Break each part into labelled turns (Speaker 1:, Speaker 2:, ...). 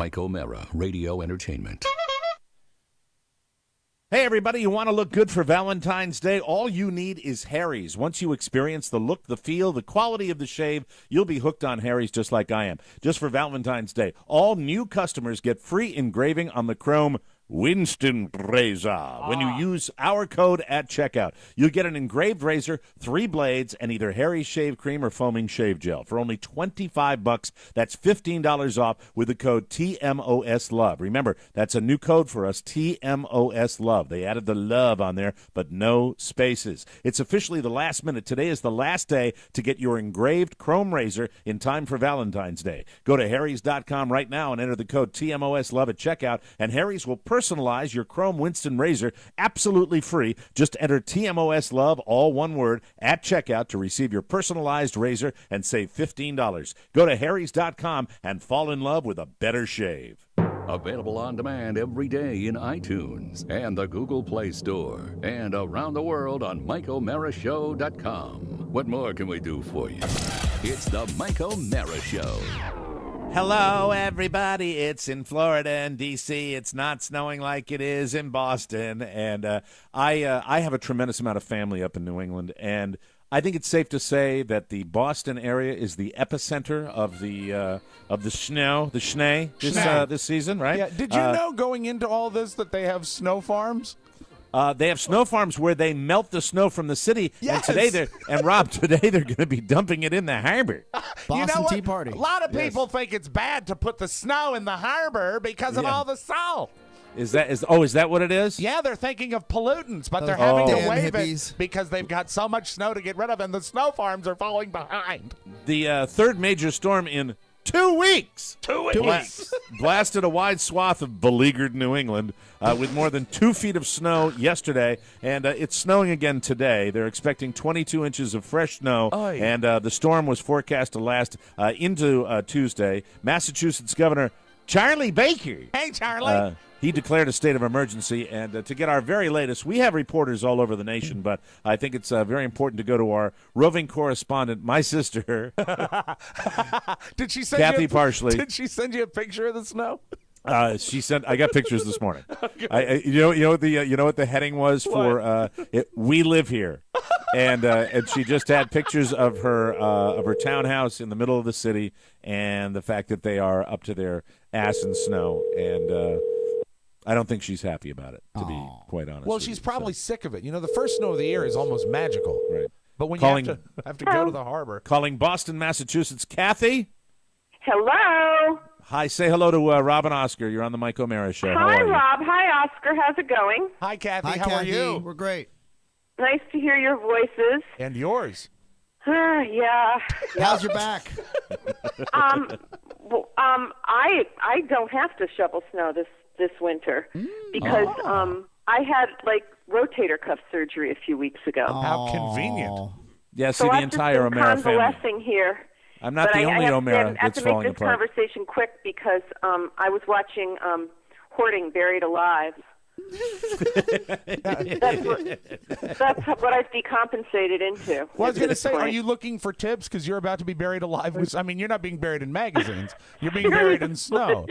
Speaker 1: Mike O'Mara, Radio Entertainment.
Speaker 2: Hey, everybody, you want to look good for Valentine's Day? All you need is Harry's. Once you experience the look, the feel, the quality of the shave, you'll be hooked on Harry's just like I am. Just for Valentine's Day, all new customers get free engraving on the chrome Winston razor. When you use our code at checkout, you get an engraved razor, 3 blades, and either Harry's shave cream or foaming shave gel for only $25. That's $15 off with the code TMOSLOVE. Remember, that's a new code for us, TMOSLOVE. They added the love on there, but no spaces. It's officially the last minute. Today is the last day to get your engraved chrome razor in time for Valentine's Day. Go to harrys.com right now and enter the code TMOSLOVE at checkout, and Harry's will personalize your chrome Winston razor absolutely free. Just enter TMOS Love, all one word, at checkout to receive your personalized razor and save $15. Go to harrys.com and fall in love with a better shave.
Speaker 1: Available on demand every day in iTunes and the Google Play Store and around the world on MikeO'MaraShow.com. What more can we do for you? It's the Mike O'Mara Show.
Speaker 2: Hello, everybody. It's in Florida and D.C. It's not snowing like it is in Boston. And I have a tremendous amount of family up in New England. And I think it's safe to say that the Boston area is the epicenter of the snow, the schnee this season, right?
Speaker 3: Yeah. Did you know going into all this that they have snow farms?
Speaker 2: They have snow farms where they melt the snow from the city,
Speaker 3: Yes.
Speaker 2: and today they're going to be dumping it in the harbor.
Speaker 4: Boston
Speaker 3: You know what?
Speaker 4: Tea Party.
Speaker 3: A lot of people think it's bad to put the snow in the harbor because of
Speaker 2: Yeah.
Speaker 3: all the salt.
Speaker 2: Is that what it is?
Speaker 3: Yeah, they're thinking of pollutants, but they're
Speaker 4: Those
Speaker 3: having to
Speaker 4: damn
Speaker 3: waive
Speaker 4: hippies.
Speaker 3: it because they've got so much snow to get rid of, and the snow farms are falling behind.
Speaker 2: The third major storm in 2 weeks.
Speaker 3: 2 weeks.
Speaker 2: Blasted a wide swath of beleaguered New England with more than 2 feet of snow yesterday, and it's snowing again today. They're expecting 22 inches of fresh snow,
Speaker 3: Oy.
Speaker 2: and the storm was forecast to last into Tuesday. Massachusetts Governor Charlie Baker.
Speaker 3: Hey, Charlie.
Speaker 2: He declared a state of emergency, and to get our very latest, we have reporters all over the nation, but I think it's very important to go to our roving correspondent, my sister,
Speaker 3: Did she send
Speaker 2: Cathy
Speaker 3: you
Speaker 2: Parsley.
Speaker 3: Did she send you a picture of the snow?
Speaker 2: She sent. I got pictures this morning. You know what the heading was for "We Live Here," and she just had pictures of her townhouse in the middle of the city, and the fact that they are up to their ass in snow, and I don't think she's happy about it, to be quite honest.
Speaker 3: Well,
Speaker 2: with
Speaker 3: she's
Speaker 2: you.
Speaker 3: probably sick of it. You know, the first snow of the year is almost magical.
Speaker 2: Right.
Speaker 3: But when
Speaker 2: Calling-
Speaker 3: you have to go to the harbor.
Speaker 2: Calling Boston, Massachusetts, Cathy.
Speaker 5: Hello.
Speaker 2: Hi, say hello to Rob and Oscar. You're on the Mike O'Mara Show. How
Speaker 5: Hi,
Speaker 2: are you?
Speaker 5: Rob. Hi, Oscar. How's it going?
Speaker 3: Hi, Cathy.
Speaker 4: Hi,
Speaker 3: How
Speaker 4: Cathy.
Speaker 3: are you?
Speaker 4: We're great.
Speaker 5: Nice to hear your voices.
Speaker 3: And yours.
Speaker 5: Yeah.
Speaker 4: How's your back?
Speaker 5: I don't have to shovel snow this winter because I had rotator cuff surgery a few weeks ago.
Speaker 3: How convenient.
Speaker 2: Yeah, see
Speaker 5: So
Speaker 2: the
Speaker 5: I've
Speaker 2: entire
Speaker 5: just been
Speaker 2: O'Mara family.
Speaker 5: convalescing here.
Speaker 2: I'm not
Speaker 5: But
Speaker 2: the only
Speaker 5: I
Speaker 2: O'Mara
Speaker 5: have
Speaker 2: that's
Speaker 5: to make
Speaker 2: falling
Speaker 5: this
Speaker 2: apart.
Speaker 5: conversation quick because I was watching Hoarding Buried Alive. That's what I've decompensated into.
Speaker 3: Well, I was going to
Speaker 5: at this
Speaker 3: say, are
Speaker 5: point.
Speaker 3: you looking for tips? Because you're about to be buried alive. I mean, you're not being buried in magazines. You're being buried in snow.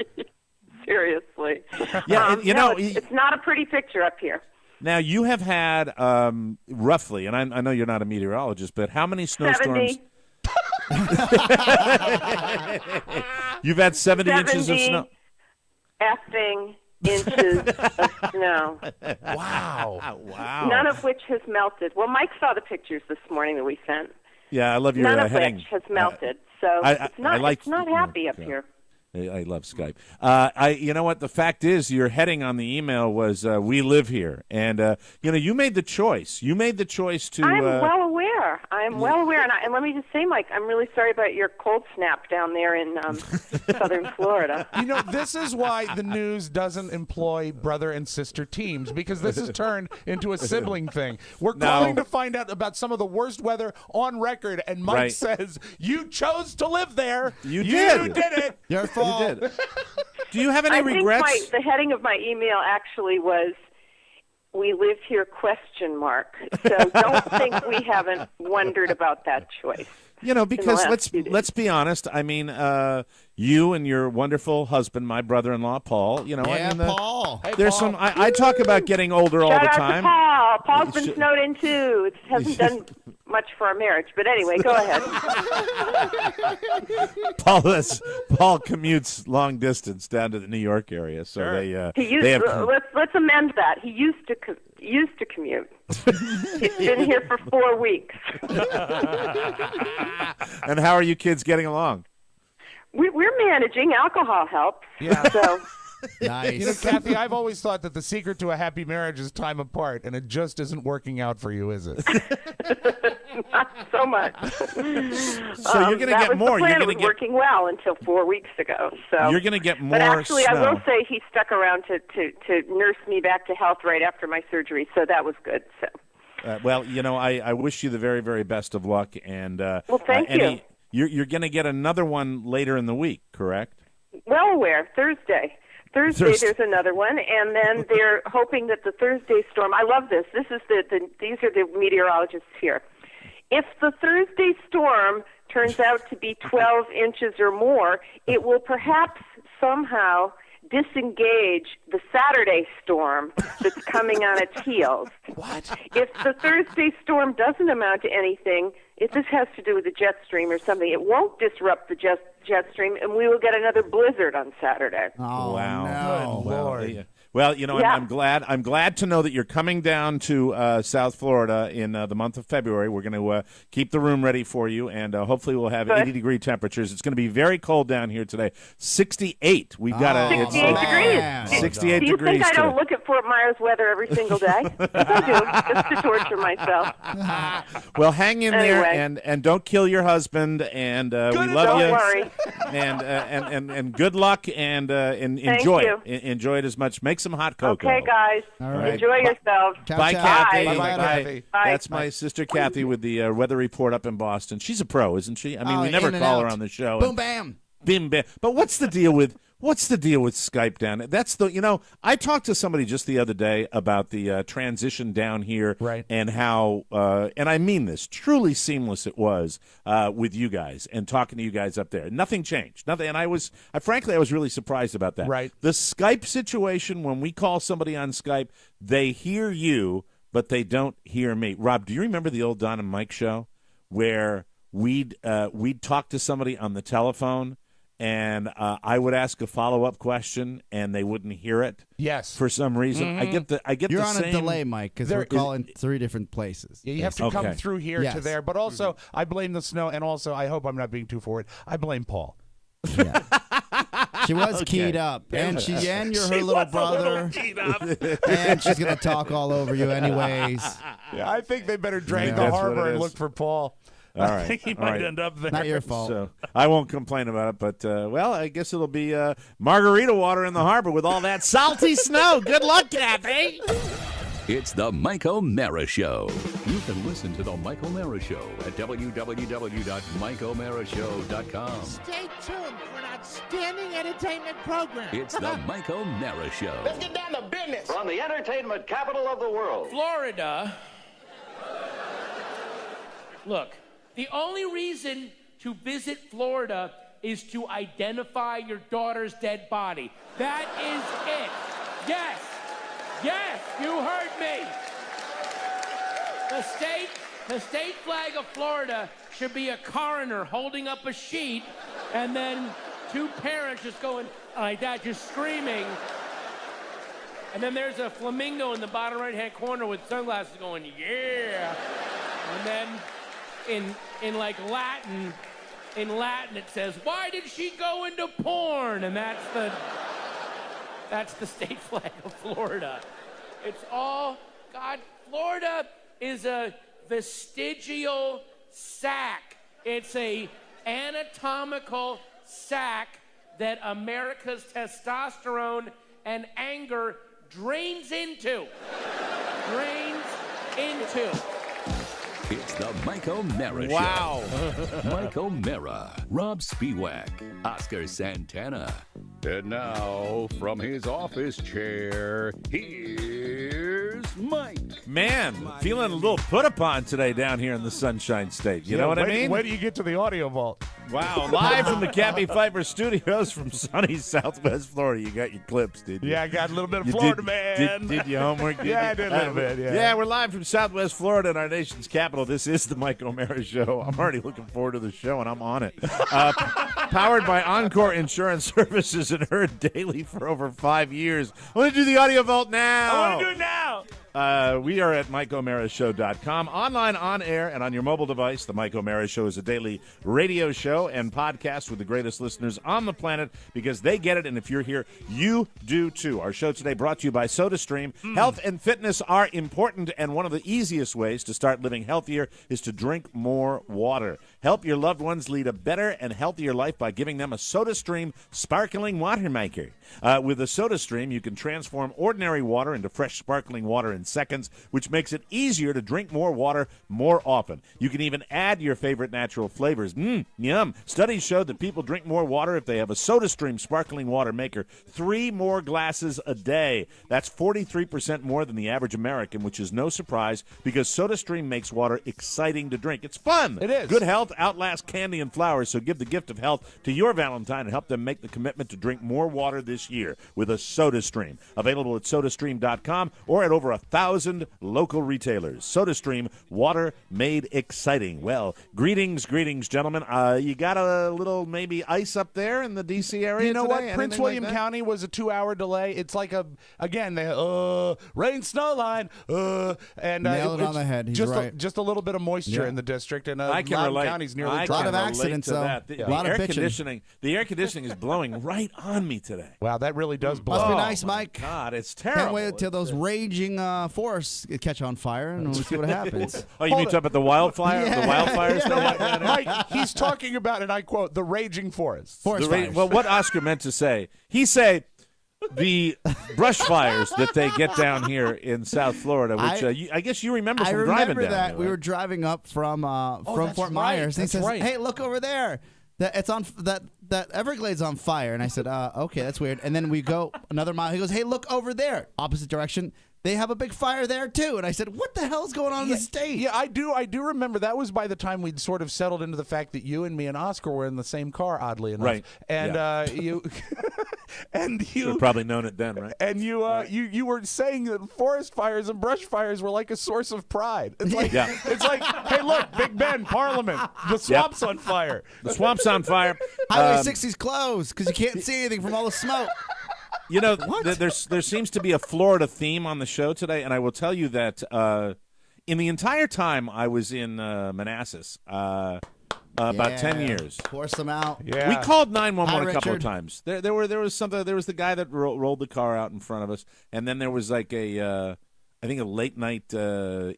Speaker 5: Seriously.
Speaker 2: Yeah, and,
Speaker 5: no, it's not a pretty picture up here.
Speaker 2: Now, you have had roughly, and I know you're not a meteorologist, but how many snowstorms?
Speaker 5: 70.
Speaker 2: You've had 70 inches of snow.
Speaker 5: Effing inches of snow.
Speaker 3: Wow.
Speaker 2: Wow.
Speaker 5: None of which has melted. Well, Mike saw the pictures this morning that we sent.
Speaker 2: Yeah, I love your
Speaker 5: None of
Speaker 2: heading.
Speaker 5: which has melted. So
Speaker 2: I like-
Speaker 5: it's not happy up
Speaker 2: yeah.
Speaker 5: here.
Speaker 2: I love Skype. You know what? The fact is, your heading on the email was "We live here," and you made the choice. You made the choice to.
Speaker 5: I'm well aware. Well aware, and let me just say, Mike, I'm really sorry about your cold snap down there in southern Florida.
Speaker 3: You know, this is why the news doesn't employ brother and sister teams, because this has turned into a sibling thing. We're calling to find out about some of the worst weather on record, and Mike
Speaker 2: Right.
Speaker 3: says, you chose to live there.
Speaker 2: You
Speaker 3: You
Speaker 2: did.
Speaker 3: did it.
Speaker 4: Your fault.
Speaker 2: You did. Do you have any
Speaker 5: I
Speaker 2: regrets?
Speaker 5: think the heading of my email actually was, "We live here?" So don't think we haven't wondered about that choice.
Speaker 2: You know, because
Speaker 5: last few days.
Speaker 2: let's be honest. I mean, you and your wonderful husband, my brother-in-law, Paul. You know,
Speaker 4: Yeah,
Speaker 2: I mean,
Speaker 4: Paul.
Speaker 3: Hey,
Speaker 2: there's
Speaker 3: Paul.
Speaker 2: some. I talk about getting older all
Speaker 5: Shout
Speaker 2: the
Speaker 5: out
Speaker 2: time.
Speaker 5: to Paul. Paul's been snowed in too. It hasn't done much for our marriage, but anyway, go ahead.
Speaker 2: Paul commutes long distance down to the New York area, so
Speaker 5: He
Speaker 2: they have.
Speaker 5: let's amend that. He used to commute. He's been here for 4 weeks.
Speaker 2: And how are you kids getting along?
Speaker 5: We're managing. Alcohol helps.
Speaker 3: Yeah.
Speaker 5: So
Speaker 4: Nice.
Speaker 3: You know, Cathy, I've always thought that the secret to a happy marriage is time apart, and it just isn't working out for you, is it?
Speaker 5: not so much.
Speaker 2: So you're going to get more.
Speaker 5: The plan.
Speaker 2: You're going
Speaker 5: It was
Speaker 2: to get.
Speaker 5: working well until 4 weeks ago. So
Speaker 2: You're going to get more.
Speaker 5: But actually,
Speaker 2: snow.
Speaker 5: I will say he stuck around to nurse me back to health right after my surgery, so that was good. So.
Speaker 2: Well, you know, I wish you the very, very best of luck, and
Speaker 5: Well, thank you.
Speaker 2: You're going to get another one later in the week, correct?
Speaker 5: Well aware. Thursday, there's another one, and then they're hoping that the Thursday storm. I love this. This is these are the meteorologists here. If the Thursday storm turns out to be 12 inches or more, it will perhaps somehow disengage the Saturday storm that's coming on its heels.
Speaker 3: What?
Speaker 5: If the Thursday storm doesn't amount to anything, if this has to do with the jet stream or something, it won't disrupt the jet stream, and we will get another blizzard on Saturday.
Speaker 4: Oh,
Speaker 2: Wow.
Speaker 4: no.
Speaker 3: Good Lord.
Speaker 2: Well, you know,
Speaker 5: Yeah.
Speaker 2: I'm glad. I'm glad to know that you're coming down to South Florida in the month of February. We're going to keep the room ready for you, and hopefully we'll have
Speaker 5: Good.
Speaker 2: 80-degree temperatures. It's going to be very cold down here today. 68. We've got a
Speaker 5: 68
Speaker 4: man.
Speaker 5: degrees.
Speaker 2: 68
Speaker 5: Do you
Speaker 2: degrees
Speaker 5: think I don't
Speaker 2: today.
Speaker 5: look at Fort Myers weather every single day? Yes, I do, just to torture myself.
Speaker 2: Well, hang in there
Speaker 5: Anyway.
Speaker 2: and don't kill your husband. And we love
Speaker 5: Don't
Speaker 2: you.
Speaker 5: worry.
Speaker 2: And good luck and enjoy
Speaker 5: you.
Speaker 2: it. Enjoy it as much. Make some hot cocoa.
Speaker 5: Okay, guys.
Speaker 4: All right.
Speaker 5: Enjoy yourselves.
Speaker 4: Ciao,
Speaker 2: Bye,
Speaker 4: ciao.
Speaker 2: Cathy.
Speaker 5: Bye.
Speaker 3: Bye-bye, Cathy.
Speaker 5: Bye.
Speaker 2: That's my sister Cathy with the weather report up in Boston. She's a pro, isn't she? I mean,
Speaker 4: Oh,
Speaker 2: we never
Speaker 4: in and
Speaker 2: call her
Speaker 4: out.
Speaker 2: on the show.
Speaker 4: Boom, bam.
Speaker 2: Bim, bam. But what's the deal with Skype down? That's I talked to somebody just the other day about the transition down here,
Speaker 3: Right.
Speaker 2: And how, and I mean this, truly seamless it was with you guys and talking to you guys up there. Nothing changed, nothing. And frankly, I was really surprised about that.
Speaker 3: Right.
Speaker 2: The Skype situation, when we call somebody on Skype, they hear you, but they don't hear me. Rob, do you remember the old Don and Mike show where we'd talk to somebody on the telephone? And I would ask a follow-up question, and they wouldn't hear it.
Speaker 3: Yes.
Speaker 2: For some reason, I get
Speaker 4: You're
Speaker 2: the
Speaker 4: on
Speaker 2: same.
Speaker 4: a delay, Mike, because
Speaker 3: There
Speaker 4: we're
Speaker 3: is-
Speaker 4: calling 3 different places.
Speaker 3: Yeah, you have to come
Speaker 2: Okay.
Speaker 3: through here
Speaker 4: Yes.
Speaker 3: to there. But also, I blame the snow, and also, I hope I'm not being too forward. I blame Paul.
Speaker 4: Yeah. She was keyed up, and you're her little brother, and she's gonna talk all over you anyways.
Speaker 3: Yeah, I think they better drag
Speaker 2: Yeah,
Speaker 3: the
Speaker 2: that's what
Speaker 3: harbor
Speaker 2: it
Speaker 3: and
Speaker 2: is.
Speaker 3: look for Paul.
Speaker 2: All
Speaker 3: I
Speaker 2: right,
Speaker 3: think he
Speaker 2: all
Speaker 3: might
Speaker 2: right.
Speaker 3: end up there.
Speaker 4: Not your fault.
Speaker 2: So I won't complain about it, but well, I guess it'll be margarita water in the harbor with all that salty snow. Good luck, Cathy.
Speaker 1: It's the Mike O'Mara Show. You can listen to the Mike O'Mara Show at www.mikeomarashow.com.
Speaker 6: Stay tuned for an outstanding entertainment program.
Speaker 1: It's the Mike O'Mara Show.
Speaker 7: Let's get down to business. From the entertainment capital of the world.
Speaker 8: Florida. Look, the only reason to visit Florida is to identify your daughter's dead body. That is it. Yes. Yes, you heard me. The state flag of Florida should be a coroner holding up a sheet and then 2 parents just going like that, just screaming. And then there's a flamingo in the bottom right-hand corner with sunglasses going, yeah. And then in Latin it says, why did she go into porn? And that's the state flag of Florida. It's all, God, Florida is a vestigial sack. It's a anatomical sack that America's testosterone and anger drains into.
Speaker 1: It's the Mike O'Mara
Speaker 2: Wow.
Speaker 1: Show. Mike O'Mara, Rob Spiewak, Oscar Santana. And now, from his office chair, here's Mike.
Speaker 2: Man, feeling a little put upon today down here in the Sunshine State. You know what I mean?
Speaker 3: Wait till you get to the audio vault.
Speaker 2: Wow, live from the Cathy Pfeiffer Studios from sunny Southwest Florida. You got your clips, did you?
Speaker 3: Yeah, I got a little bit of Florida, man.
Speaker 2: Did your homework?
Speaker 3: I did a little bit, yeah.
Speaker 2: Yeah, we're live from Southwest Florida in our nation's capital. This is the Mike O'Mara Show. I'm already looking forward to the show, and I'm on it. Powered by Encore Insurance Services and heard daily for over 5 years. I want to do the audio vault now.
Speaker 3: I want to do it now.
Speaker 2: We are at MikeO'MaraShow.com, online, on air, and on your mobile device. The Mike O'Mara Show is a daily radio show and podcast with the greatest listeners on the planet because they get it, and if you're here, you do too. Our show today brought to you by SodaStream. Health and fitness are important, and one of the easiest ways to start living healthier is to drink more water. Help your loved ones lead a better and healthier life by giving them a SodaStream sparkling water maker. With a SodaStream, you can transform ordinary water into fresh sparkling water in seconds, which makes it easier to drink more water more often. You can even add your favorite natural flavors. Yum. Studies show that people drink more water if they have a SodaStream sparkling water maker 3 more glasses a day. That's 43% more than the average American, which is no surprise because SodaStream makes water exciting to drink. It's fun.
Speaker 3: It is.
Speaker 2: Good health outlasts candy and flowers, so give the gift of health to your Valentine and help them make the commitment to drink more water this year with a SodaStream. Available at SodaStream.com or at over 1,000 local retailers. SodaStream, water made exciting. Well, greetings, gentlemen. You got a little maybe ice up there in the D.C. area
Speaker 3: You know
Speaker 2: today?
Speaker 3: what? Prince William County was a 2-hour delay. It's like rain, snow line, and
Speaker 4: Nailed it on the head. He's right.
Speaker 3: just a little bit of moisture
Speaker 4: Yeah.
Speaker 3: in the district, and
Speaker 2: I can
Speaker 3: Loudoun
Speaker 2: relate.
Speaker 3: County's nearly
Speaker 2: I
Speaker 3: dry.
Speaker 4: lot
Speaker 2: can
Speaker 4: of
Speaker 2: relate
Speaker 4: accidents,
Speaker 2: to
Speaker 4: though.
Speaker 2: that. The,
Speaker 4: Yeah.
Speaker 2: the
Speaker 4: Lot of
Speaker 2: air
Speaker 4: bitching.
Speaker 2: conditioning. The air conditioning is blowing right on me today.
Speaker 3: Wow, that really does blow.
Speaker 4: Must be
Speaker 2: Oh,
Speaker 4: nice,
Speaker 2: my
Speaker 4: Mike.
Speaker 2: God, it's terrible.
Speaker 4: Can't wait till those raging forests catch on fire, and we'll see what happens.
Speaker 2: Oh, you mean talk about the wildfire?
Speaker 4: Yeah.
Speaker 2: The wildfires that happen down there?
Speaker 3: Mike, he's talking about, and I quote, the raging forest.
Speaker 4: Forest
Speaker 2: The
Speaker 4: fires.
Speaker 2: well, what Oscar meant to say, he said the brush fires that they get down here in South Florida, which I guess you remember
Speaker 4: I
Speaker 2: from driving
Speaker 4: remember
Speaker 2: down
Speaker 4: that.
Speaker 2: there,
Speaker 4: We
Speaker 2: right?
Speaker 4: were driving up from
Speaker 3: that's
Speaker 4: Fort
Speaker 3: right.
Speaker 4: Myers. And he
Speaker 3: That's
Speaker 4: says,
Speaker 3: right.
Speaker 4: "Hey, look over there. It's on that Everglades on fire." And I said, "Okay, that's weird." And then we go another mile. He goes, "Hey, look over there, opposite direction. They have a big fire there too." And I said, "What the hell's going on in the state?"
Speaker 3: Yeah, I do remember that was by the time we'd sort of settled into the fact that you and me and Oscar were in the same car, oddly enough.
Speaker 2: Right.
Speaker 3: And you and
Speaker 2: Should
Speaker 3: you
Speaker 2: have probably known it then, right?
Speaker 3: and you were saying that forest fires and brush fires were like a source of pride. It's like
Speaker 2: Yeah.
Speaker 3: it's like, hey, look, Big Ben, Parliament, the swamp's on fire.
Speaker 2: The swamp's on fire.
Speaker 4: Highway 60's closed because you can't see anything from all the smoke.
Speaker 2: You know, there seems to be a Florida theme on the show today, and I will tell you that in the entire time I was in Manassas, about 10 years,
Speaker 4: Pour some out.
Speaker 3: Yeah.
Speaker 2: we called 911
Speaker 4: Hi,
Speaker 2: a couple of
Speaker 4: Richard.
Speaker 2: times. There was something. There was the guy that rolled the car out in front of us, and then there was like I think a late night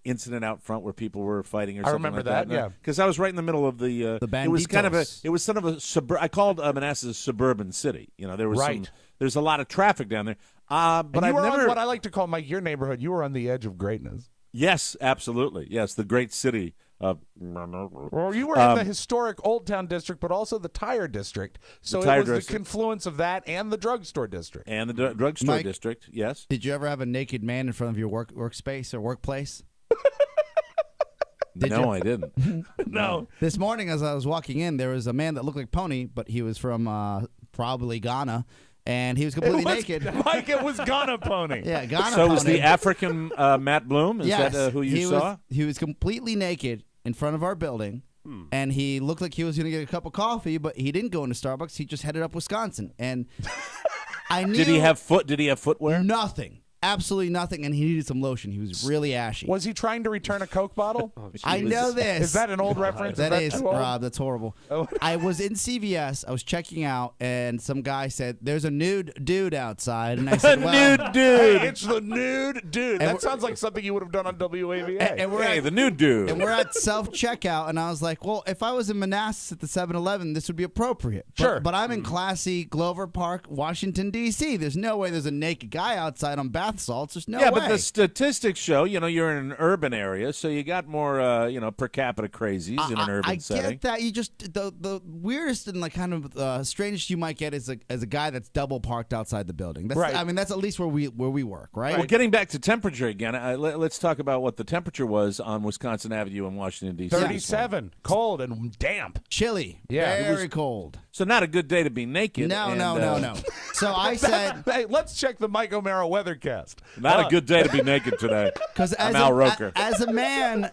Speaker 2: incident out front where people were fighting or something.
Speaker 3: remember
Speaker 2: like
Speaker 3: that, yeah.
Speaker 2: because I was right in the middle of the. It was kind of
Speaker 4: banditos.
Speaker 2: I called Manassas a suburban city. You know, there was
Speaker 3: Right.
Speaker 2: there's a lot of traffic down there. But
Speaker 3: And you
Speaker 2: I've
Speaker 3: were
Speaker 2: never.
Speaker 3: on what I like to call, Mike, your neighborhood. You were on the edge of greatness.
Speaker 2: Yes, absolutely. Yes, the great city of.
Speaker 3: Well, you were in the historic Old Town district, but also the tire district. So
Speaker 2: The tire
Speaker 3: it was
Speaker 2: district.
Speaker 3: the confluence of that and the drugstore district.
Speaker 2: And the drugstore
Speaker 4: Mike-
Speaker 2: district, yes.
Speaker 4: Did you ever have a naked man in front of your workspace or workplace?
Speaker 2: No, I didn't.
Speaker 3: No.
Speaker 4: This morning, as I was walking in, there was a man that looked like Pony, but he was from probably Ghana, and he was completely naked.
Speaker 3: Mike, it was Ghana Pony.
Speaker 4: Yeah, Ghana.
Speaker 2: So
Speaker 4: Pony.
Speaker 2: was the African Matt Bloom? Is
Speaker 4: Yes,
Speaker 2: that who you
Speaker 4: he
Speaker 2: saw?
Speaker 4: he was completely naked in front of our building, and he looked like he was going to get a cup of coffee, but he didn't go into Starbucks. He just headed up Wisconsin, and I knew
Speaker 2: Did he have footwear?
Speaker 4: nothing. Absolutely nothing, and he needed some lotion. He was really ashy.
Speaker 3: Was he trying to return a Coke bottle?
Speaker 4: I know this.
Speaker 3: Is that an old reference?
Speaker 4: That is,
Speaker 3: too old?
Speaker 4: Rob, that's horrible.
Speaker 3: Oh.
Speaker 4: I was in CVS. I was checking out, and some guy said, "There's a nude dude outside." And I said, well,
Speaker 2: Nude Dude.
Speaker 3: Hey, it's the Nude Dude.
Speaker 4: And
Speaker 3: That
Speaker 4: we're-
Speaker 3: sounds like something you would have done on WAVA.
Speaker 4: and we're
Speaker 2: Hey,
Speaker 4: at,
Speaker 2: the Nude Dude.
Speaker 4: and we're at self-checkout, and I was like, well, if I was in Manassas at the 7-Eleven, this would be appropriate.
Speaker 3: Sure.
Speaker 4: But I'm in classy Glover Park, Washington, D.C. There's no way there's a naked guy outside on bathroom bath salts. There's no
Speaker 2: yeah,
Speaker 4: way.
Speaker 2: but the statistics show, you're in an urban area, so you got more, per capita crazies in an urban setting.
Speaker 4: I get that. You just the weirdest and like kind of strangest you might get is as a guy that's double parked outside the building. That's,
Speaker 3: right.
Speaker 4: I mean, that's at least where we work, right?
Speaker 2: Well, getting back to temperature again, let's talk about what the temperature was on Wisconsin Avenue in Washington, D.C.
Speaker 3: 37, cold and damp.
Speaker 4: Chilly.
Speaker 3: Yeah.
Speaker 4: Very cold.
Speaker 2: So not a good day to be naked.
Speaker 4: No. So I said...
Speaker 3: Hey, let's check the Mike O'Mara weathercast.
Speaker 2: Not a good day to be naked today.
Speaker 4: Because
Speaker 2: I'm Al Roker.
Speaker 4: As a man,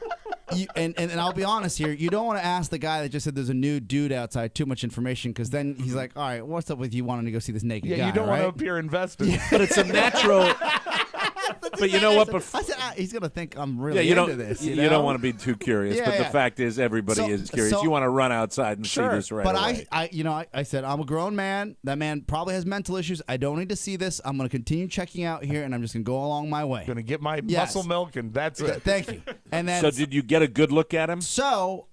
Speaker 4: and I'll be honest here, you don't want to ask the guy that just said there's a nude dude outside too much information, because then he's like, all right, what's up with you wanting to go see this naked guy?
Speaker 3: Yeah, you don't want
Speaker 4: right?
Speaker 3: to appear invested.
Speaker 2: But it's a natural... But you know what?
Speaker 4: I said, he's going to think I'm really into this. You
Speaker 2: don't want to be too curious.
Speaker 4: Yeah,
Speaker 2: but the
Speaker 4: yeah.
Speaker 2: fact is, everybody is curious.
Speaker 4: So-
Speaker 2: You want to run outside and see this right
Speaker 4: But
Speaker 2: away.
Speaker 4: I said, I'm a grown man. That man probably has mental issues. I don't need to see this. I'm going to continue checking out here, and I'm just going to go along my way.
Speaker 3: Going to get my
Speaker 4: Yes.
Speaker 3: muscle milk, and that's it.
Speaker 4: Thank you. And then
Speaker 2: So did you get a good look at him?
Speaker 4: So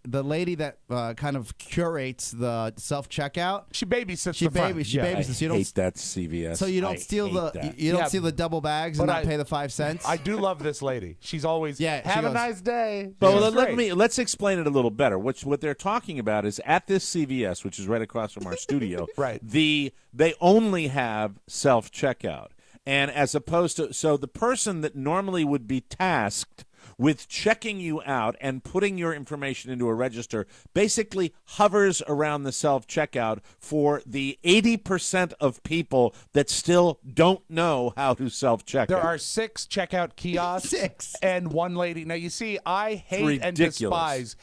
Speaker 4: the lady that kind of curates the self checkout.
Speaker 3: She babysits
Speaker 4: She
Speaker 3: the front.
Speaker 4: babysits. She
Speaker 3: Yeah.
Speaker 4: babysits. So you don't.
Speaker 2: Hate that CVS.
Speaker 4: So you don't
Speaker 2: I
Speaker 4: steal
Speaker 2: hate
Speaker 4: the
Speaker 2: that.
Speaker 4: you don't
Speaker 3: Yeah,
Speaker 4: steal the double bags and
Speaker 3: but
Speaker 4: not
Speaker 3: I-
Speaker 4: pay the 5 cents.
Speaker 3: I do love this lady. She's always,
Speaker 4: Yeah, she
Speaker 3: have a
Speaker 4: goes-
Speaker 3: nice day.
Speaker 2: But
Speaker 3: She's great.
Speaker 2: let's explain it a little better. What they're talking about is at this CVS, which is right across from our studio.
Speaker 3: Right.
Speaker 2: They only have self checkout, and as opposed to the person that normally would be tasked with checking you out and putting your information into a register basically hovers around the self-checkout for the 80% of people that still don't know how to self-checkout.
Speaker 3: There are 6 checkout kiosks.
Speaker 4: 6.
Speaker 3: And one lady. Now, you see, I hate and despise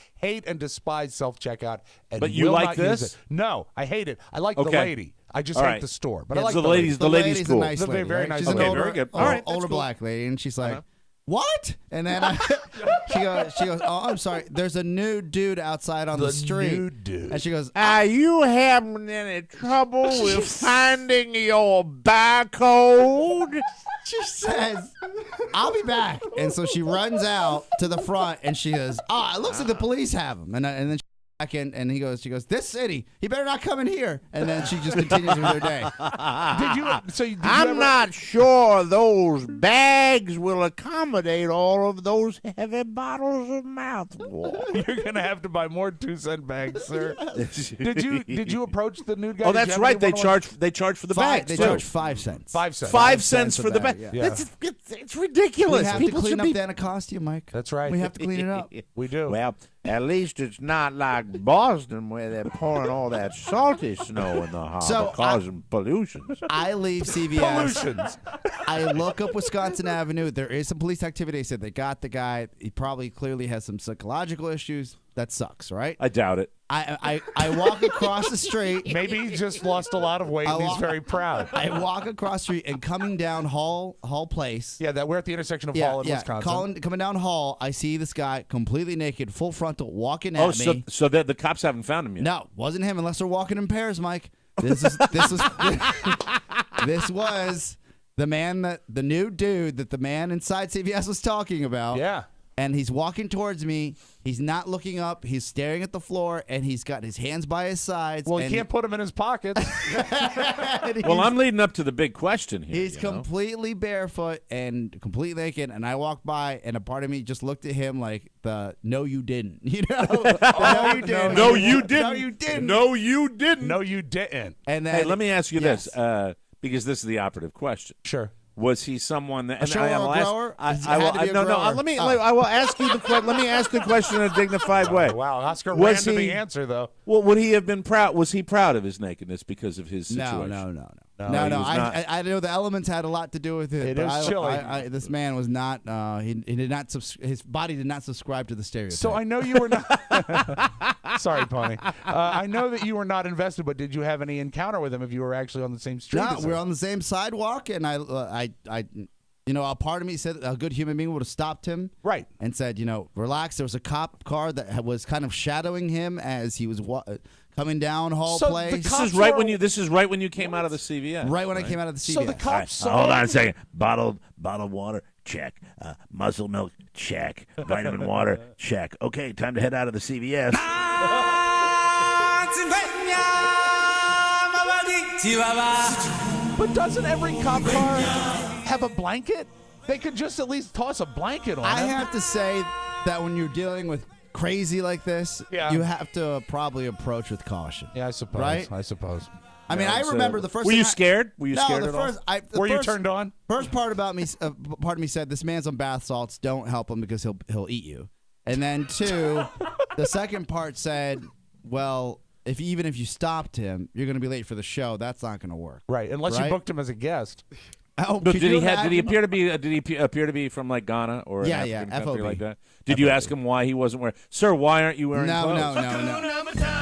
Speaker 3: self-checkout. And
Speaker 2: But you
Speaker 3: will
Speaker 2: like
Speaker 3: not use
Speaker 2: this?
Speaker 3: it. No, I hate it. I like the
Speaker 2: Okay.
Speaker 3: lady. I just
Speaker 2: All
Speaker 3: hate
Speaker 2: right.
Speaker 3: the store. But I
Speaker 2: Yeah,
Speaker 3: like
Speaker 2: so
Speaker 3: the lady.
Speaker 2: the lady's cool.
Speaker 4: a nice
Speaker 3: The
Speaker 4: lady.
Speaker 3: very
Speaker 4: right?
Speaker 3: nice
Speaker 4: She's
Speaker 3: lady.
Speaker 4: an
Speaker 2: Okay,
Speaker 4: older,
Speaker 2: very good. All right, that's
Speaker 4: older
Speaker 2: cool.
Speaker 4: black lady, and she's like, "What?" And then she goes, "Oh, I'm sorry. There's a nude dude outside on the street."
Speaker 3: Nude Dude.
Speaker 4: And she goes,
Speaker 2: Are you having any trouble with finding your barcode?
Speaker 4: She says, "I'll be back." And so she runs out to the front, and she goes, "It looks like the police have him." And then she back in, and she goes, "This city, he better not come in here." And then she just continues with her day.
Speaker 3: Did you
Speaker 2: I'm not sure those bags will accommodate all of those heavy bottles of mouthwash.
Speaker 3: You're gonna have to buy more 2-cent bags, sir. Did you approach the nude guy?
Speaker 2: Oh,
Speaker 3: Did you
Speaker 2: that's
Speaker 3: have
Speaker 2: right.
Speaker 3: any one-on-one?
Speaker 2: They charge for the bags.
Speaker 4: They
Speaker 2: too.
Speaker 4: charge 5 cents.
Speaker 3: 5 cents.
Speaker 2: 5
Speaker 4: cents
Speaker 2: cents for the bag.
Speaker 3: Yeah.
Speaker 2: It's ridiculous.
Speaker 4: We have
Speaker 2: People
Speaker 4: to clean
Speaker 2: should
Speaker 4: up
Speaker 2: be.
Speaker 4: the Anacostia, Mike.
Speaker 3: That's right.
Speaker 4: We have to clean it up.
Speaker 3: We do.
Speaker 2: Well, at least it's not like Boston where they're pouring all that salty snow in the harbor,
Speaker 4: So,
Speaker 2: causing pollutions.
Speaker 4: I leave CVS.
Speaker 3: Polutions.
Speaker 4: I look up Wisconsin Avenue. There is some police activity. They said they got the guy. He probably clearly has some psychological issues. That sucks, right?
Speaker 2: I doubt it.
Speaker 4: I walk across the street.
Speaker 3: Maybe he just lost a lot of weight and he's very proud.
Speaker 4: I walk across the street and coming down Hall Place.
Speaker 3: Yeah, that we're at the intersection of Hall and Wisconsin.
Speaker 4: Coming down Hall, I see this guy completely naked, full frontal, walking at me.
Speaker 2: So the cops haven't found him yet.
Speaker 4: No, wasn't him unless they're walking in pairs, Mike. This was the nude dude that the man inside CVS was talking about.
Speaker 3: Yeah.
Speaker 4: And he's walking towards me. He's not looking up. He's staring at the floor, and he's got his hands by his sides.
Speaker 3: Well, he can't put them in his pockets.
Speaker 2: Well, I'm leading up to the big question here.
Speaker 4: He's completely barefoot and completely naked, and I walked by, and a part of me just looked at him like no, you didn't. You know? No, you didn't.
Speaker 2: No, you didn't.
Speaker 4: No, you didn't.
Speaker 2: No, you didn't.
Speaker 3: No, you didn't.
Speaker 4: And then,
Speaker 2: Hey, let me ask you
Speaker 4: Yes.
Speaker 2: this, because this is the operative question.
Speaker 3: Sure.
Speaker 2: Was he someone that?
Speaker 4: A shower or a grower?
Speaker 2: Let me. I will ask you the question. Let me ask the question in a dignified way.
Speaker 3: Wow, Oscar
Speaker 2: Was
Speaker 3: ran to
Speaker 2: he-
Speaker 3: the answer, though.
Speaker 2: Well, would he have been proud? Was he proud of his nakedness because of his
Speaker 4: No.
Speaker 2: situation?
Speaker 4: No.
Speaker 2: he was not.
Speaker 4: I know the elements had a lot to do with it.
Speaker 3: It
Speaker 4: but
Speaker 3: is chilly.
Speaker 4: This man was not. He did not. His body did not subscribe to the stereotype.
Speaker 3: So I know you were not. Sorry, Pony. I know that you were not invested, but did you have any encounter with him if you were actually on the same street?
Speaker 4: No,
Speaker 3: as
Speaker 4: we're
Speaker 3: him?
Speaker 4: on the same sidewalk, and a part of me said a good human being would have stopped him,
Speaker 3: Right.
Speaker 4: and said, relax. There was a cop car that was kind of shadowing him as he was coming down Hall
Speaker 3: So the
Speaker 4: Place.
Speaker 3: cops
Speaker 2: This is right
Speaker 3: were-
Speaker 2: when you. This is right when you came out of the CVS.
Speaker 4: Right when I came out of the CVS.
Speaker 3: So the cops saw.
Speaker 9: Hold on a second. Bottled water, check. Muscle milk, check. Vitamin water, check. Okay, time to head out of the CVS.
Speaker 3: But doesn't every cop car have a blanket? They could just at least toss a blanket on
Speaker 4: I
Speaker 3: him.
Speaker 4: have to say that when you're dealing with crazy like this,
Speaker 3: Yeah.
Speaker 4: you have to probably approach with caution.
Speaker 3: Yeah, I suppose.
Speaker 4: Right?
Speaker 3: I suppose.
Speaker 4: I mean, I remember the first.
Speaker 2: Were
Speaker 4: thing
Speaker 2: you scared? Were you
Speaker 4: no,
Speaker 2: scared
Speaker 4: the
Speaker 2: at
Speaker 4: first,
Speaker 2: all?
Speaker 3: Were you turned on?
Speaker 4: First part about me, part of me said, "This man's on bath salts. Don't help him because he'll eat you." And then two, the second part said, "Well, even if you stopped him, you're going to be late for the show. That's not going to work."
Speaker 3: Right, unless you
Speaker 4: Right?
Speaker 3: booked him as a guest.
Speaker 4: Oh,
Speaker 2: But
Speaker 4: could
Speaker 2: did
Speaker 4: you
Speaker 2: he
Speaker 4: imagine?
Speaker 2: appear to be? Did he appear to be from like Ghana or an
Speaker 4: Yeah,
Speaker 2: African
Speaker 4: yeah,
Speaker 2: country
Speaker 4: FOB.
Speaker 2: like that? Did you ask him why he wasn't wearing? Sir, why aren't you wearing
Speaker 4: No,
Speaker 2: clothes?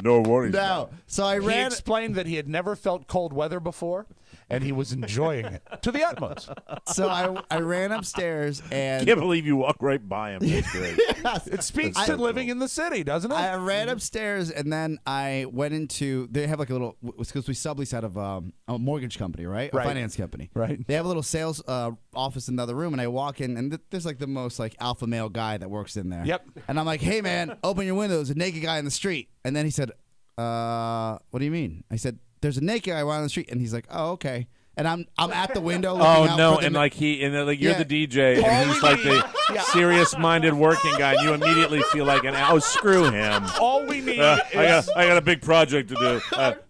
Speaker 2: No worries.
Speaker 4: No. So I
Speaker 3: He
Speaker 4: ran.
Speaker 3: explained that he had never felt cold weather before, and he was enjoying it to the utmost.
Speaker 4: So I ran upstairs and
Speaker 2: Can't believe you walked right by him. That's great.
Speaker 3: It speaks
Speaker 2: That's
Speaker 3: to
Speaker 2: so
Speaker 3: living in the city, doesn't it?
Speaker 4: I ran upstairs and then I went into. They have like a little because we sublease out of a mortgage company, right? A
Speaker 3: Right.
Speaker 4: finance company,
Speaker 3: Right.
Speaker 4: They have a little sales office in the other room, and I walk in, and there's like the most like alpha male guy that works in there.
Speaker 3: Yep.
Speaker 4: And I'm like, "Hey man, open your windows. A naked guy in the street." And then he said, "What do you mean?" I said, "There's a naked guy on the street," and he's like, "Oh, okay." And I'm at the window. Looking
Speaker 2: Oh
Speaker 4: out
Speaker 2: no!
Speaker 4: for the
Speaker 2: And
Speaker 4: na-
Speaker 2: like like you're
Speaker 4: Yeah.
Speaker 2: the DJ, and he's like the serious-minded working guy, and you immediately feel like screw him.
Speaker 3: All we need
Speaker 2: I
Speaker 3: is
Speaker 2: got a big project to do.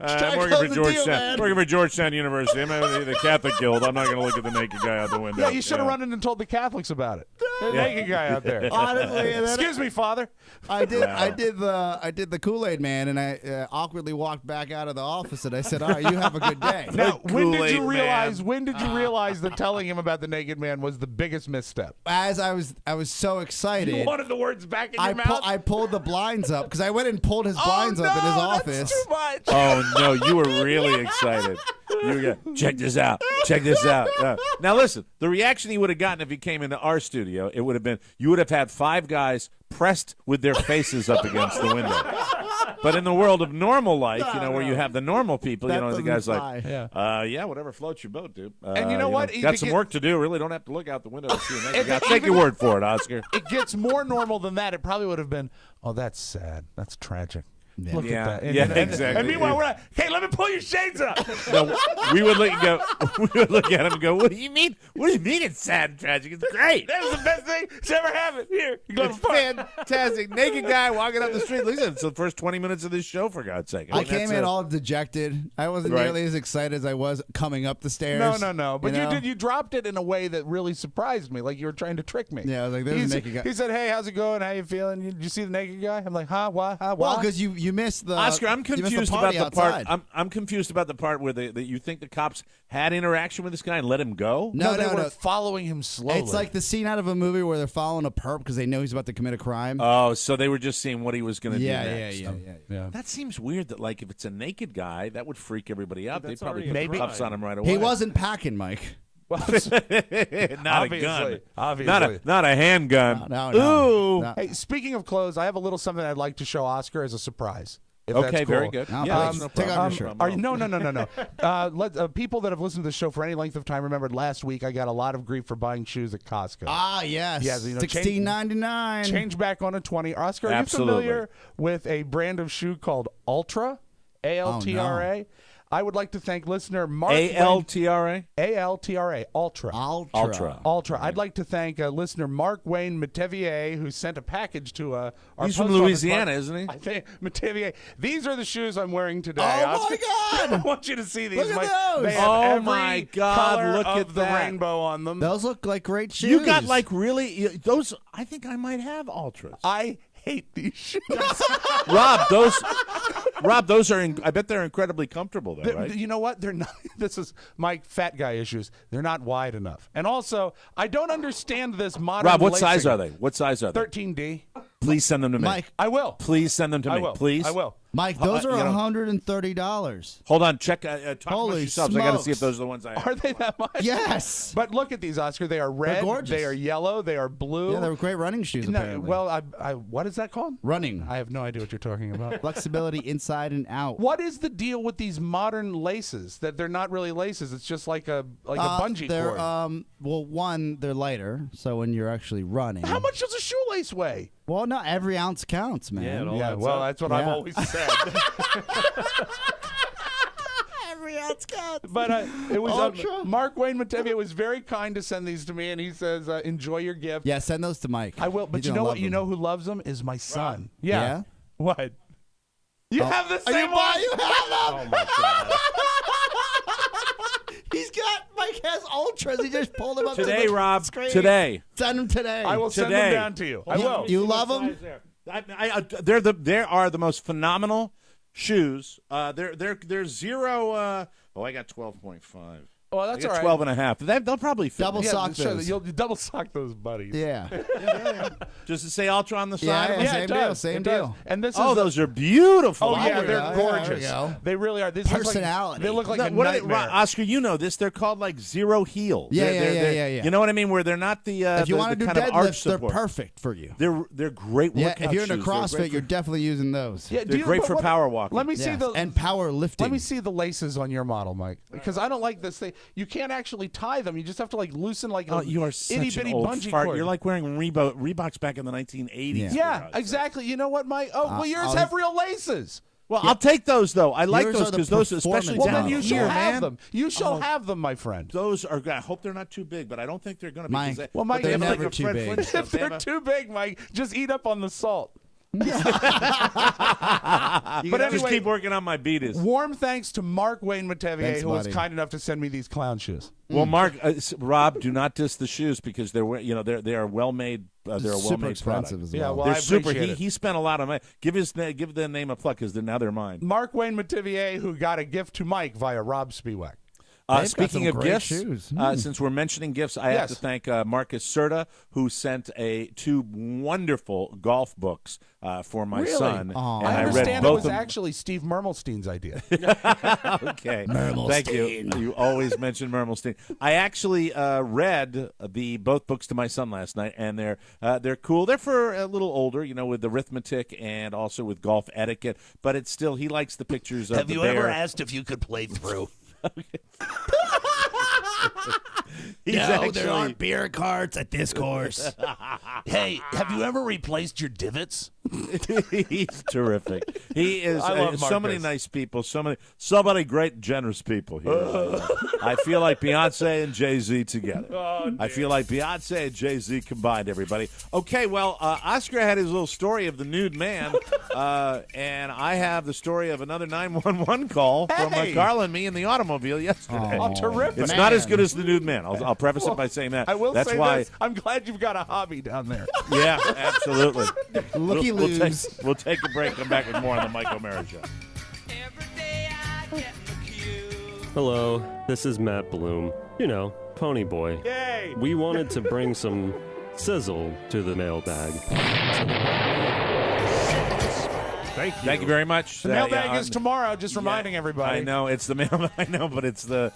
Speaker 2: I'm working for
Speaker 4: close the deal,
Speaker 2: Georgetown.
Speaker 4: man.
Speaker 2: Working for Georgetown University. I'm at the Catholic Guild. I'm not going to look at the naked guy out the window.
Speaker 3: yeah. You should have run in and told the Catholics about it. The naked guy out there.
Speaker 4: Honestly, and then
Speaker 3: Excuse me, Father.
Speaker 4: I did.
Speaker 2: Wow.
Speaker 4: I did the Kool-Aid man, and I awkwardly walked back out of the office, and I said, "All right, you have a good day."
Speaker 3: Now, when did
Speaker 2: Kool-Aid
Speaker 3: you realize?
Speaker 2: man.
Speaker 3: When did you realize that telling him about the naked man was the biggest misstep?
Speaker 4: As I was so excited.
Speaker 3: You wanted the words back in your mouth.
Speaker 4: I pulled the blinds up because I went and pulled his blinds up in his office.
Speaker 3: That's too much.
Speaker 2: Oh no, you were really excited. Check this out. Check this out. Now listen, the reaction he would have gotten if he came into our studio, it would have been you would have had 5 guys pressed with their faces up against the window. But in the world of normal life, where you have the normal people,
Speaker 4: That
Speaker 2: the guy's
Speaker 4: doesn't
Speaker 2: like,
Speaker 3: Yeah.
Speaker 2: whatever floats your boat, dude.
Speaker 3: And you know what?
Speaker 2: Got
Speaker 3: It
Speaker 2: some
Speaker 3: get-
Speaker 2: work to do. Really don't have to look out the window to see a naked guy. Take your word for it, Oscar.
Speaker 3: It gets more normal than that. It probably would have been, oh, that's sad. That's tragic. Look
Speaker 2: Yeah.
Speaker 3: at that.
Speaker 2: Yeah,
Speaker 3: And
Speaker 2: exactly.
Speaker 3: meanwhile, we're like, hey, let me pull your shades up.
Speaker 2: No, we would look at him and go, "What do you mean? What do you mean it's sad and tragic? It's great.
Speaker 3: That was the best thing that's ever happened. Here, you go
Speaker 2: It's fantastic. Naked guy walking up the street. Listen, it's the first 20 minutes of this show, for God's sake.
Speaker 4: I came in all dejected. I wasn't
Speaker 2: Right.
Speaker 4: nearly as excited as I was coming up the stairs.
Speaker 3: No. But
Speaker 4: know?
Speaker 3: you dropped it in a way that really surprised me. Like you were trying to trick me.
Speaker 4: Yeah, I was like, there's a naked guy.
Speaker 3: He said, hey, how's it going? How you feeling? Did you see the naked guy? I'm like, huh? What? Huh?
Speaker 4: Well,
Speaker 3: What?
Speaker 4: because you missed the
Speaker 2: Oscar, I'm
Speaker 4: you missed
Speaker 2: confused
Speaker 4: party
Speaker 2: about the part.
Speaker 4: outside.
Speaker 2: I'm confused about the part where that you think the cops had interaction with this guy and let him go.
Speaker 3: No, they were
Speaker 4: no.
Speaker 3: following him slowly.
Speaker 4: It's like the scene out of a movie where they're following a perp because they know he's about to commit a crime.
Speaker 2: Oh, so they were just seeing what he was going to
Speaker 4: yeah,
Speaker 2: do
Speaker 4: yeah,
Speaker 2: next.
Speaker 3: yeah.
Speaker 2: That seems weird. That if it's a naked guy, that would freak everybody out. They'd
Speaker 10: that's
Speaker 2: probably
Speaker 10: already
Speaker 2: put
Speaker 10: a
Speaker 2: the cuffs
Speaker 10: crime.
Speaker 2: on him right away.
Speaker 4: He wasn't packing, Mike.
Speaker 2: not a
Speaker 3: Obviously.
Speaker 2: gun.
Speaker 3: Obviously.
Speaker 2: Not a handgun.
Speaker 4: No.
Speaker 2: Ooh.
Speaker 4: No.
Speaker 3: Hey, speaking of clothes, I have a little something I'd like to show Oscar as a surprise. If
Speaker 2: Okay,
Speaker 3: that's cool.
Speaker 2: very good.
Speaker 4: No,
Speaker 2: Yeah,
Speaker 4: please.
Speaker 2: no
Speaker 4: Take off
Speaker 2: problem.
Speaker 4: your shirt.
Speaker 3: Are you, no. People that have listened to the show for any length of time remembered last week I got a lot of grief for buying shoes at Costco.
Speaker 4: Ah, yes.
Speaker 3: Yes,
Speaker 4: $16.99.
Speaker 3: Change back on a 20. Oscar, are
Speaker 2: Absolutely.
Speaker 3: you familiar with a brand of shoe called Ultra? ALTRA? I would like to thank listener Mark
Speaker 2: ALTRA.
Speaker 3: ALTRA, Ultra.
Speaker 4: Ultra.
Speaker 3: I'd like to thank listener Mark Wayne Metivier, who sent a package to our
Speaker 2: He's from
Speaker 3: post office
Speaker 2: Louisiana,
Speaker 3: box.
Speaker 2: isn't he?
Speaker 3: I think Metivier. These are the shoes I'm wearing today.
Speaker 4: Oh,
Speaker 3: Oscar.
Speaker 4: my God!
Speaker 3: I want you to see these.
Speaker 4: Look at
Speaker 3: Mike.
Speaker 4: those!
Speaker 3: They have
Speaker 2: Oh,
Speaker 3: every
Speaker 2: my God,
Speaker 3: color
Speaker 2: look
Speaker 3: of
Speaker 2: at
Speaker 3: the
Speaker 2: that.
Speaker 3: rainbow on them.
Speaker 4: Those look like great shoes.
Speaker 2: You got really those. I think I might have ultras.
Speaker 3: I hate these shoes.
Speaker 2: Rob, those are. I bet they're incredibly comfortable, though, right?
Speaker 3: You know what? They're not. This is my fat guy issues. They're not wide enough. And also, I don't understand this modern.
Speaker 2: Rob, what
Speaker 3: lacing.
Speaker 2: size are they? What size are they?
Speaker 3: 13D.
Speaker 2: Please send them to me.
Speaker 4: Mike.
Speaker 3: I will.
Speaker 2: Please send them to
Speaker 3: I
Speaker 2: me.
Speaker 3: will.
Speaker 2: Please.
Speaker 3: I will.
Speaker 4: Mike, those are
Speaker 2: you know-
Speaker 4: $130.
Speaker 2: Hold on. Check. Talk amongst
Speaker 4: Holy
Speaker 2: yourselves. I got to see if
Speaker 4: smokes.
Speaker 2: those are the ones I have.
Speaker 3: Are they that much?
Speaker 4: Yes.
Speaker 3: But look at these, Oscar. They are red.
Speaker 4: gorgeous.
Speaker 3: They are yellow. They are blue.
Speaker 4: Yeah, they're great running shoes,
Speaker 3: No,
Speaker 4: apparently.
Speaker 3: well, I what is that called?
Speaker 4: Running.
Speaker 3: I have no idea what you're talking about.
Speaker 4: Flexibility inside and out.
Speaker 3: What is the deal with these modern laces? That they're not really laces. It's just like a bungee
Speaker 4: they're,
Speaker 3: cord.
Speaker 4: well, one, they're lighter, so when you're actually running.
Speaker 3: How much does a shoelace weigh?
Speaker 4: Well, not every ounce counts, man.
Speaker 10: Yeah, it all
Speaker 3: Yeah,
Speaker 10: adds
Speaker 3: well,
Speaker 10: up.
Speaker 3: that's what I've
Speaker 4: Yeah.
Speaker 3: always said.
Speaker 4: Every ounce
Speaker 3: But it was
Speaker 4: Ultra.
Speaker 3: Mark Wayne Matevia was very kind to send these to me, and he says, "Enjoy your gift."
Speaker 4: Yeah, send those to Mike.
Speaker 3: I will. But
Speaker 4: He's
Speaker 3: you know
Speaker 4: gonna
Speaker 3: what?
Speaker 4: love
Speaker 3: You
Speaker 4: them.
Speaker 3: know who loves them is my son.
Speaker 4: Yeah?
Speaker 3: What? You have the
Speaker 4: Are you
Speaker 3: same one.
Speaker 4: You have them.
Speaker 9: Oh my God.
Speaker 4: He's got Mike has ultras. He just pulled them up
Speaker 2: Today,
Speaker 4: to the
Speaker 2: Rob.
Speaker 4: screen.
Speaker 2: Today.
Speaker 4: Send them today.
Speaker 3: I will send them down to you. I will.
Speaker 4: You love them?
Speaker 2: They are the most phenomenal shoes. They're zero. I got 12.5.
Speaker 3: Oh, that's
Speaker 2: I
Speaker 3: all
Speaker 2: got
Speaker 3: right.
Speaker 2: 12 and a half. They'll probably fit.
Speaker 4: Double
Speaker 2: me.
Speaker 4: sock
Speaker 3: sure,
Speaker 4: those.
Speaker 3: you'll double sock those buddies.
Speaker 4: Yeah.
Speaker 2: Does it say Ultra on the side?
Speaker 4: Yeah,
Speaker 2: of them?
Speaker 4: yeah.
Speaker 3: Yeah,
Speaker 4: Same
Speaker 3: it
Speaker 4: deal,
Speaker 3: does.
Speaker 4: same
Speaker 3: It does.
Speaker 4: deal.
Speaker 3: And this
Speaker 2: Oh,
Speaker 3: is
Speaker 2: those are beautiful.
Speaker 3: Oh, yeah,
Speaker 4: there
Speaker 3: they're
Speaker 4: we go.
Speaker 3: gorgeous.
Speaker 4: There we go.
Speaker 3: They really are. This
Speaker 4: Personality.
Speaker 3: They look like
Speaker 2: No,
Speaker 3: a
Speaker 2: what are they,
Speaker 3: nightmare.
Speaker 2: Oscar, you know this. They're called like zero heel.
Speaker 4: Yeah,
Speaker 2: They're-
Speaker 4: yeah.
Speaker 2: You know what I mean? Where they're not the
Speaker 4: If you
Speaker 2: the,
Speaker 4: want to
Speaker 2: the
Speaker 4: do
Speaker 2: kind of arch
Speaker 4: deadlifts, they're
Speaker 2: support.
Speaker 4: perfect for you.
Speaker 2: They're great
Speaker 4: Yeah,
Speaker 2: workout
Speaker 4: if you're in a
Speaker 2: shoes. They're
Speaker 4: CrossFit,
Speaker 2: great
Speaker 4: you're
Speaker 2: for-
Speaker 4: definitely using those.
Speaker 3: Yeah,
Speaker 2: They're great for power walking.
Speaker 3: Let me see
Speaker 4: Yes.
Speaker 3: the
Speaker 4: And power lifting.
Speaker 3: Let me see the laces on your model, Mike, because I don't like this thing. You can't actually tie them. You just have to like loosen like a
Speaker 2: you are such
Speaker 3: itty
Speaker 2: an
Speaker 3: bitty
Speaker 2: old
Speaker 3: bungee
Speaker 2: fart.
Speaker 3: cord.
Speaker 2: You're like wearing Reeboks back in the 1980s.
Speaker 3: yeah, exactly. You know what, Mike? Oh, well, yours
Speaker 4: I'll-
Speaker 3: have real laces.
Speaker 2: Well, I'll take those though. I like
Speaker 4: Yours
Speaker 2: those
Speaker 4: are the
Speaker 2: because those, especially
Speaker 3: Well,
Speaker 4: performance
Speaker 3: then you
Speaker 2: down
Speaker 3: shall
Speaker 2: here,
Speaker 3: have
Speaker 2: man.
Speaker 3: them. You shall
Speaker 2: Oh.
Speaker 3: have them, my friend.
Speaker 2: Those are. I hope they're not too big, but I don't think they're going to be.
Speaker 4: Mike,
Speaker 2: 'cause
Speaker 3: Well, Mike,
Speaker 2: they
Speaker 4: they're
Speaker 2: have like
Speaker 4: never
Speaker 2: a
Speaker 4: too
Speaker 2: Fred
Speaker 4: big.
Speaker 2: Flintstone.
Speaker 3: If
Speaker 2: They
Speaker 3: they're
Speaker 2: have a-
Speaker 3: too big, Mike, just eat up on the salt.
Speaker 2: You
Speaker 3: But
Speaker 2: gotta just
Speaker 3: anyway-
Speaker 2: keep working on my beaties.
Speaker 3: Warm thanks to Mark Wayne Matevier,
Speaker 4: Thanks,
Speaker 3: who was
Speaker 4: buddy.
Speaker 3: kind enough to send me these clown shoes.
Speaker 2: Well, Mark, Rob, do not diss the shoes because they are well made. They're a well
Speaker 4: super
Speaker 2: made
Speaker 4: expensive
Speaker 2: product.
Speaker 4: as
Speaker 3: Yeah,
Speaker 4: well.
Speaker 3: well,
Speaker 2: They're
Speaker 3: I
Speaker 2: super.
Speaker 3: appreciate it.
Speaker 2: He spent a lot of money. Give the name a pluck because now they're mine.
Speaker 3: Mark Wayne Matevier, who got a gift to Mike via Rob Spiewak.
Speaker 4: They've got
Speaker 2: Speaking
Speaker 4: some
Speaker 2: of
Speaker 4: great
Speaker 2: gifts,
Speaker 4: shoes.
Speaker 2: since we're mentioning gifts, I have
Speaker 3: Yes.
Speaker 2: to thank Marcus Serta, who sent two wonderful golf books for my
Speaker 3: Really?
Speaker 2: son.
Speaker 4: Aw.
Speaker 2: And
Speaker 3: I
Speaker 2: read
Speaker 3: understand it
Speaker 2: both
Speaker 3: was
Speaker 2: of them.
Speaker 3: actually Steve Mermelstein's idea.
Speaker 2: Okay. Thank you. You always mention Mermelstein. I actually read both books to my son last night, and they're cool. They're for a little older, with arithmetic and also with golf etiquette. But it's still he likes the pictures of the bear.
Speaker 9: asked if you could play through?
Speaker 2: He's actually,
Speaker 9: there aren't beer carts at this course. Hey, have you ever replaced your divots?
Speaker 2: He's terrific. He is
Speaker 3: I love
Speaker 2: so many
Speaker 3: Marcus.
Speaker 2: nice people, so many great, generous people here. I feel like Beyonce and Jay-Z together. I feel like Beyonce and Jay-Z combined, everybody. Okay, well, Oscar had his little story of the nude man, and I have the story of another 911 call from
Speaker 3: Hey!
Speaker 2: Carla and me in the automobile yesterday.
Speaker 3: Oh, terrific.
Speaker 2: It's not as good as the nude man. I'll preface it by saying that.
Speaker 3: I will
Speaker 2: That's
Speaker 3: say
Speaker 2: why,
Speaker 3: this. I'm glad you've got a hobby down there.
Speaker 2: Yeah, absolutely.
Speaker 4: Looky
Speaker 2: We'll
Speaker 4: loos.
Speaker 2: we'll take a break. Come back with more on the Mike O'Mara Show.
Speaker 10: Hello, this is Matt Bloom. Pony Boy.
Speaker 3: Yay!
Speaker 10: We wanted to bring some sizzle to the mailbag.
Speaker 2: Thank you very much.
Speaker 3: The mailbag is tomorrow, just reminding everybody.
Speaker 2: I know it's the mail. I know, but it's the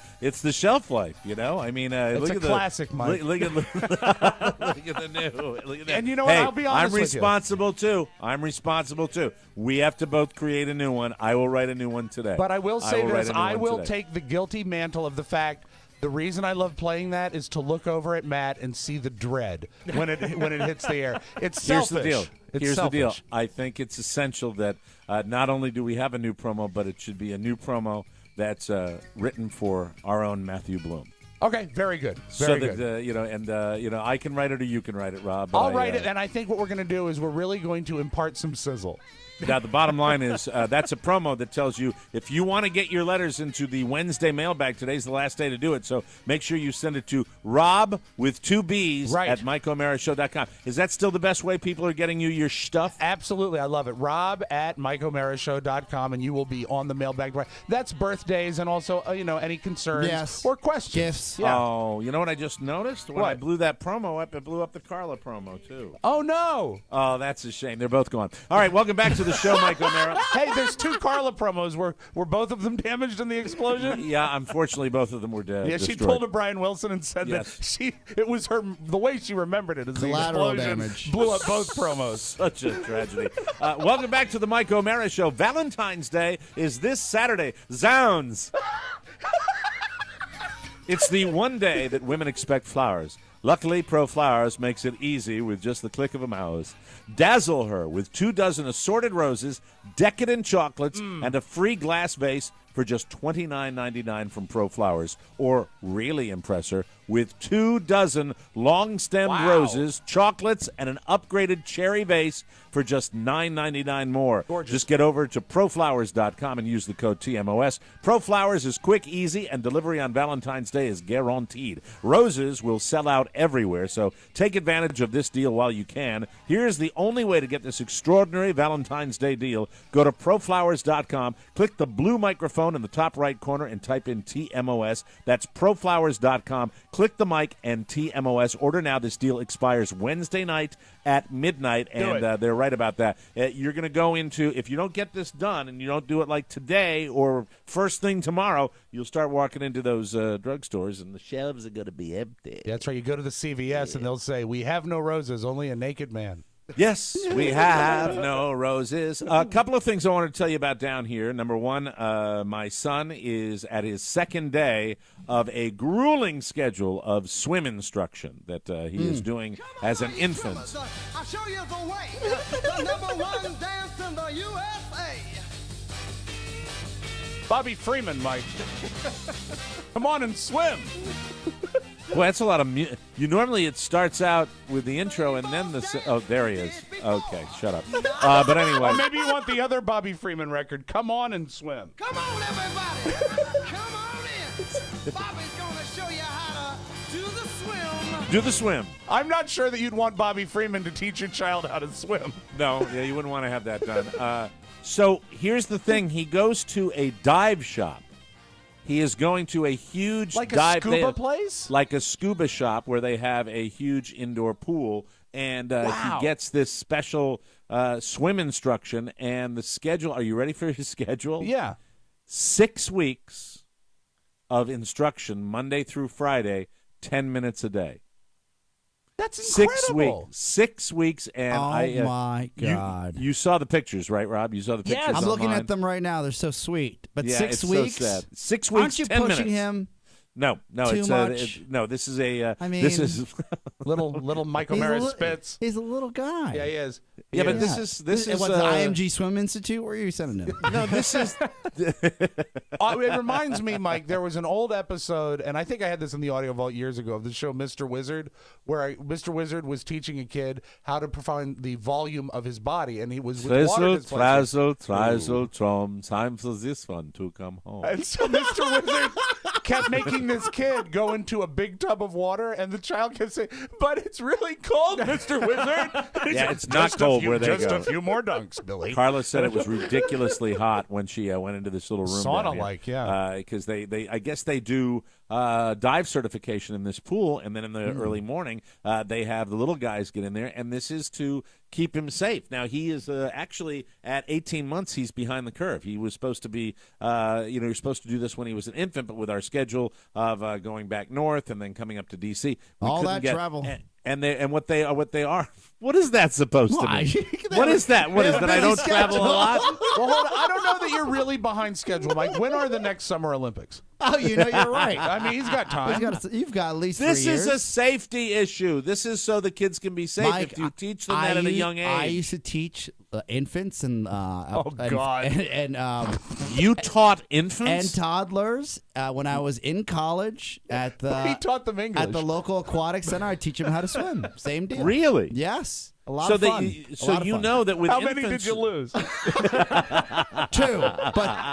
Speaker 2: shelf life. I mean,
Speaker 3: It's
Speaker 2: look
Speaker 3: a
Speaker 2: at
Speaker 3: classic, Mike.
Speaker 2: Look at look at the new. Look at that.
Speaker 3: And you know what?
Speaker 2: Hey,
Speaker 3: I'll be honest
Speaker 2: I'm
Speaker 3: with you.
Speaker 2: responsible too. I'm responsible too. We have to both create a new one. I will write a new one today.
Speaker 3: But I will say
Speaker 2: write
Speaker 3: this:
Speaker 2: a new
Speaker 3: I
Speaker 2: one
Speaker 3: will
Speaker 2: today.
Speaker 3: take the guilty mantle of the fact. The reason I love playing that is to look over at Matt and see the dread when it hits the air. It's
Speaker 2: Here's
Speaker 3: selfish.
Speaker 2: the deal.
Speaker 3: It's
Speaker 2: Here's
Speaker 3: selfish.
Speaker 2: the deal. I think it's essential that not only do we have a new promo, but it should be a new promo that's written for our own Matthew Bloom.
Speaker 3: Okay, very good.
Speaker 2: So
Speaker 3: Very
Speaker 2: that
Speaker 3: good.
Speaker 2: I can write it or you can write it, Rob. but
Speaker 3: I'll write
Speaker 2: I,
Speaker 3: it, and I think what we're going to do is we're really going to impart some sizzle.
Speaker 2: Now, the bottom line is that's a promo that tells you if you want to get your letters into the Wednesday mailbag, today's the last day to do it. So make sure you send it to Rob with 2 B's at MikeO'MaraShow.com. Is that still the best way people are getting you your stuff?
Speaker 3: Absolutely. I love it. Rob at MikeO'MaraShow.com, and you will be on the mailbag. That's birthdays and also, any concerns or questions.
Speaker 4: Gifts.
Speaker 3: Yeah.
Speaker 2: Oh, you know what I just noticed? When I blew that promo up, it blew up the Carla promo, too.
Speaker 3: Oh, no.
Speaker 2: Oh, that's a shame. They're both gone. All right, welcome back to the show, Mike O'Mara.
Speaker 3: Hey, there's 2 Carla promos. Were both of them damaged in the explosion?
Speaker 2: Yeah, unfortunately, both of them were dead.
Speaker 3: Yeah, she
Speaker 2: destroyed.
Speaker 3: pulled to Brian Wilson and said that it was the way she remembered it. Is
Speaker 4: Collateral
Speaker 3: the explosion
Speaker 4: damage.
Speaker 3: blew up both promos.
Speaker 2: Such a tragedy. Welcome back to the Mike O'Mara Show. Valentine's Day is this Saturday. Zounds. It's the one day that women expect flowers. Luckily, Pro Flowers makes it easy with just the click of a mouse. Dazzle her with 24 assorted roses, decadent chocolates, and a free glass vase for just $29.99 from Pro Flowers, or really impress her with 24 long-stemmed roses, chocolates, and an upgraded cherry vase for just $9.99 more.
Speaker 3: Gorgeous.
Speaker 2: Just get over to proflowers.com and use the code TMOS. Pro Flowers is quick, easy, and delivery on Valentine's Day is guaranteed. Roses will sell out everywhere, so take advantage of this deal while you can. Here's the only way to get this extraordinary Valentine's Day deal. Go to proflowers.com, click the blue microphone in the top right corner, and type in TMOS. That's proflowers.com. Click the mic and TMOS. Order now. This deal expires Wednesday night at midnight, and they're right about that. You're going to go into, if you don't get this done and you don't do it like today or first thing tomorrow, you'll start walking into those drugstores, and the shelves are going to be empty.
Speaker 3: Yeah, that's right. You go to the CVS, and they'll say, "We have no roses, only a naked man."
Speaker 2: Yes, we have no roses. A couple of things I want to tell you about down here. Number one, my son is at his second day of a grueling schedule of swim instruction that he is doing as an infant.
Speaker 6: I'll show you the way. The number one dance in the USA.
Speaker 3: Bobby Freeman, Mike. Come on and swim.
Speaker 2: Well, that's a lot of you normally it starts out with the intro and then oh, there he is. Okay, shut up. But anyway.
Speaker 3: Or maybe you want the other Bobby Freeman record, Come On and Swim.
Speaker 6: Come on, everybody. Come on in. Bobby's going to show you how to do the swim.
Speaker 2: Do the swim.
Speaker 3: I'm not sure that you'd want Bobby Freeman to teach your child how to swim.
Speaker 2: No, yeah, you wouldn't want to have that done. So here's the thing. He goes to a dive shop. He is going to a huge
Speaker 3: like
Speaker 2: dive.
Speaker 3: A scuba place?
Speaker 2: Like a scuba shop where they have a huge indoor pool. And he gets this special swim instruction. And the schedule, are you ready for his schedule?
Speaker 3: Yeah.
Speaker 2: 6 weeks of instruction, Monday through Friday, 10 minutes a day.
Speaker 3: That's incredible.
Speaker 2: 6 weeks, and
Speaker 4: my God!
Speaker 2: You saw the pictures, right, Rob? You saw the pictures.
Speaker 4: I'm looking
Speaker 2: online.
Speaker 4: at them right now. They're so sweet. But
Speaker 2: yeah,
Speaker 4: 6
Speaker 2: it's
Speaker 4: weeks.
Speaker 2: So sad. 6 weeks.
Speaker 4: Aren't you
Speaker 2: 10
Speaker 4: pushing
Speaker 2: minutes.
Speaker 4: him?
Speaker 2: No,
Speaker 4: too
Speaker 2: it's
Speaker 4: much?
Speaker 2: no. This is a.
Speaker 4: I mean,
Speaker 2: this is
Speaker 3: little Mike O'Mara Spitz.
Speaker 4: He's a little guy.
Speaker 3: Yeah, he is.
Speaker 2: Yeah, but this is
Speaker 4: what, the IMG Swim Institute? Where are you sending him?
Speaker 2: No, this is.
Speaker 3: It reminds me, Mike. There was an old episode, and I think I had this in the audio vault years ago, of the show Mr. Wizard, where Mr. Wizard was teaching a kid how to find the volume of his body, and he was with water
Speaker 2: Trazzle, Trom. Time for this one to come home.
Speaker 3: And so Mr. Wizard kept making this kid go into a big tub of water, and the child kept saying, "But it's really cold, Mr. Wizard."
Speaker 2: Yeah, it's not cold where they
Speaker 3: just
Speaker 2: go.
Speaker 3: Just a few more dunks, Billy.
Speaker 2: Carla said it was ridiculously hot when she went into this little room.
Speaker 3: Sauna-like, yeah.
Speaker 2: Because they I guess they do dive certification in this pool, and then in the early morning they have the little guys get in there, and this is to keep him safe. Now, he is actually, at 18 months, he's behind the curve. He was supposed to be, you're supposed to do this when he was an infant, but with our schedule of going back north and then coming up to D.C.,
Speaker 4: all that travel.
Speaker 2: And what they are. What is that supposed to mean? What is that? What is that? I don't travel a lot.
Speaker 3: Well, hold on. I don't know that you're really behind schedule, Mike. When are the next Summer Olympics?
Speaker 4: Oh, you're right.
Speaker 3: I mean, he's got time.
Speaker 4: You've got at least 3
Speaker 2: years.
Speaker 4: This
Speaker 2: is a safety issue. This is so the kids can be safe.
Speaker 4: Mike,
Speaker 2: if you teach them that at a young age.
Speaker 4: I used to teach infants and
Speaker 2: you taught infants
Speaker 4: and toddlers when I was in college at the.
Speaker 3: He taught them English
Speaker 4: at the local aquatic center. I teach them how to swim. Same deal.
Speaker 2: Really?
Speaker 4: Yes. A lot of fun.
Speaker 2: So you know that with
Speaker 3: how
Speaker 2: infants,
Speaker 3: many did you lose?
Speaker 4: 2. But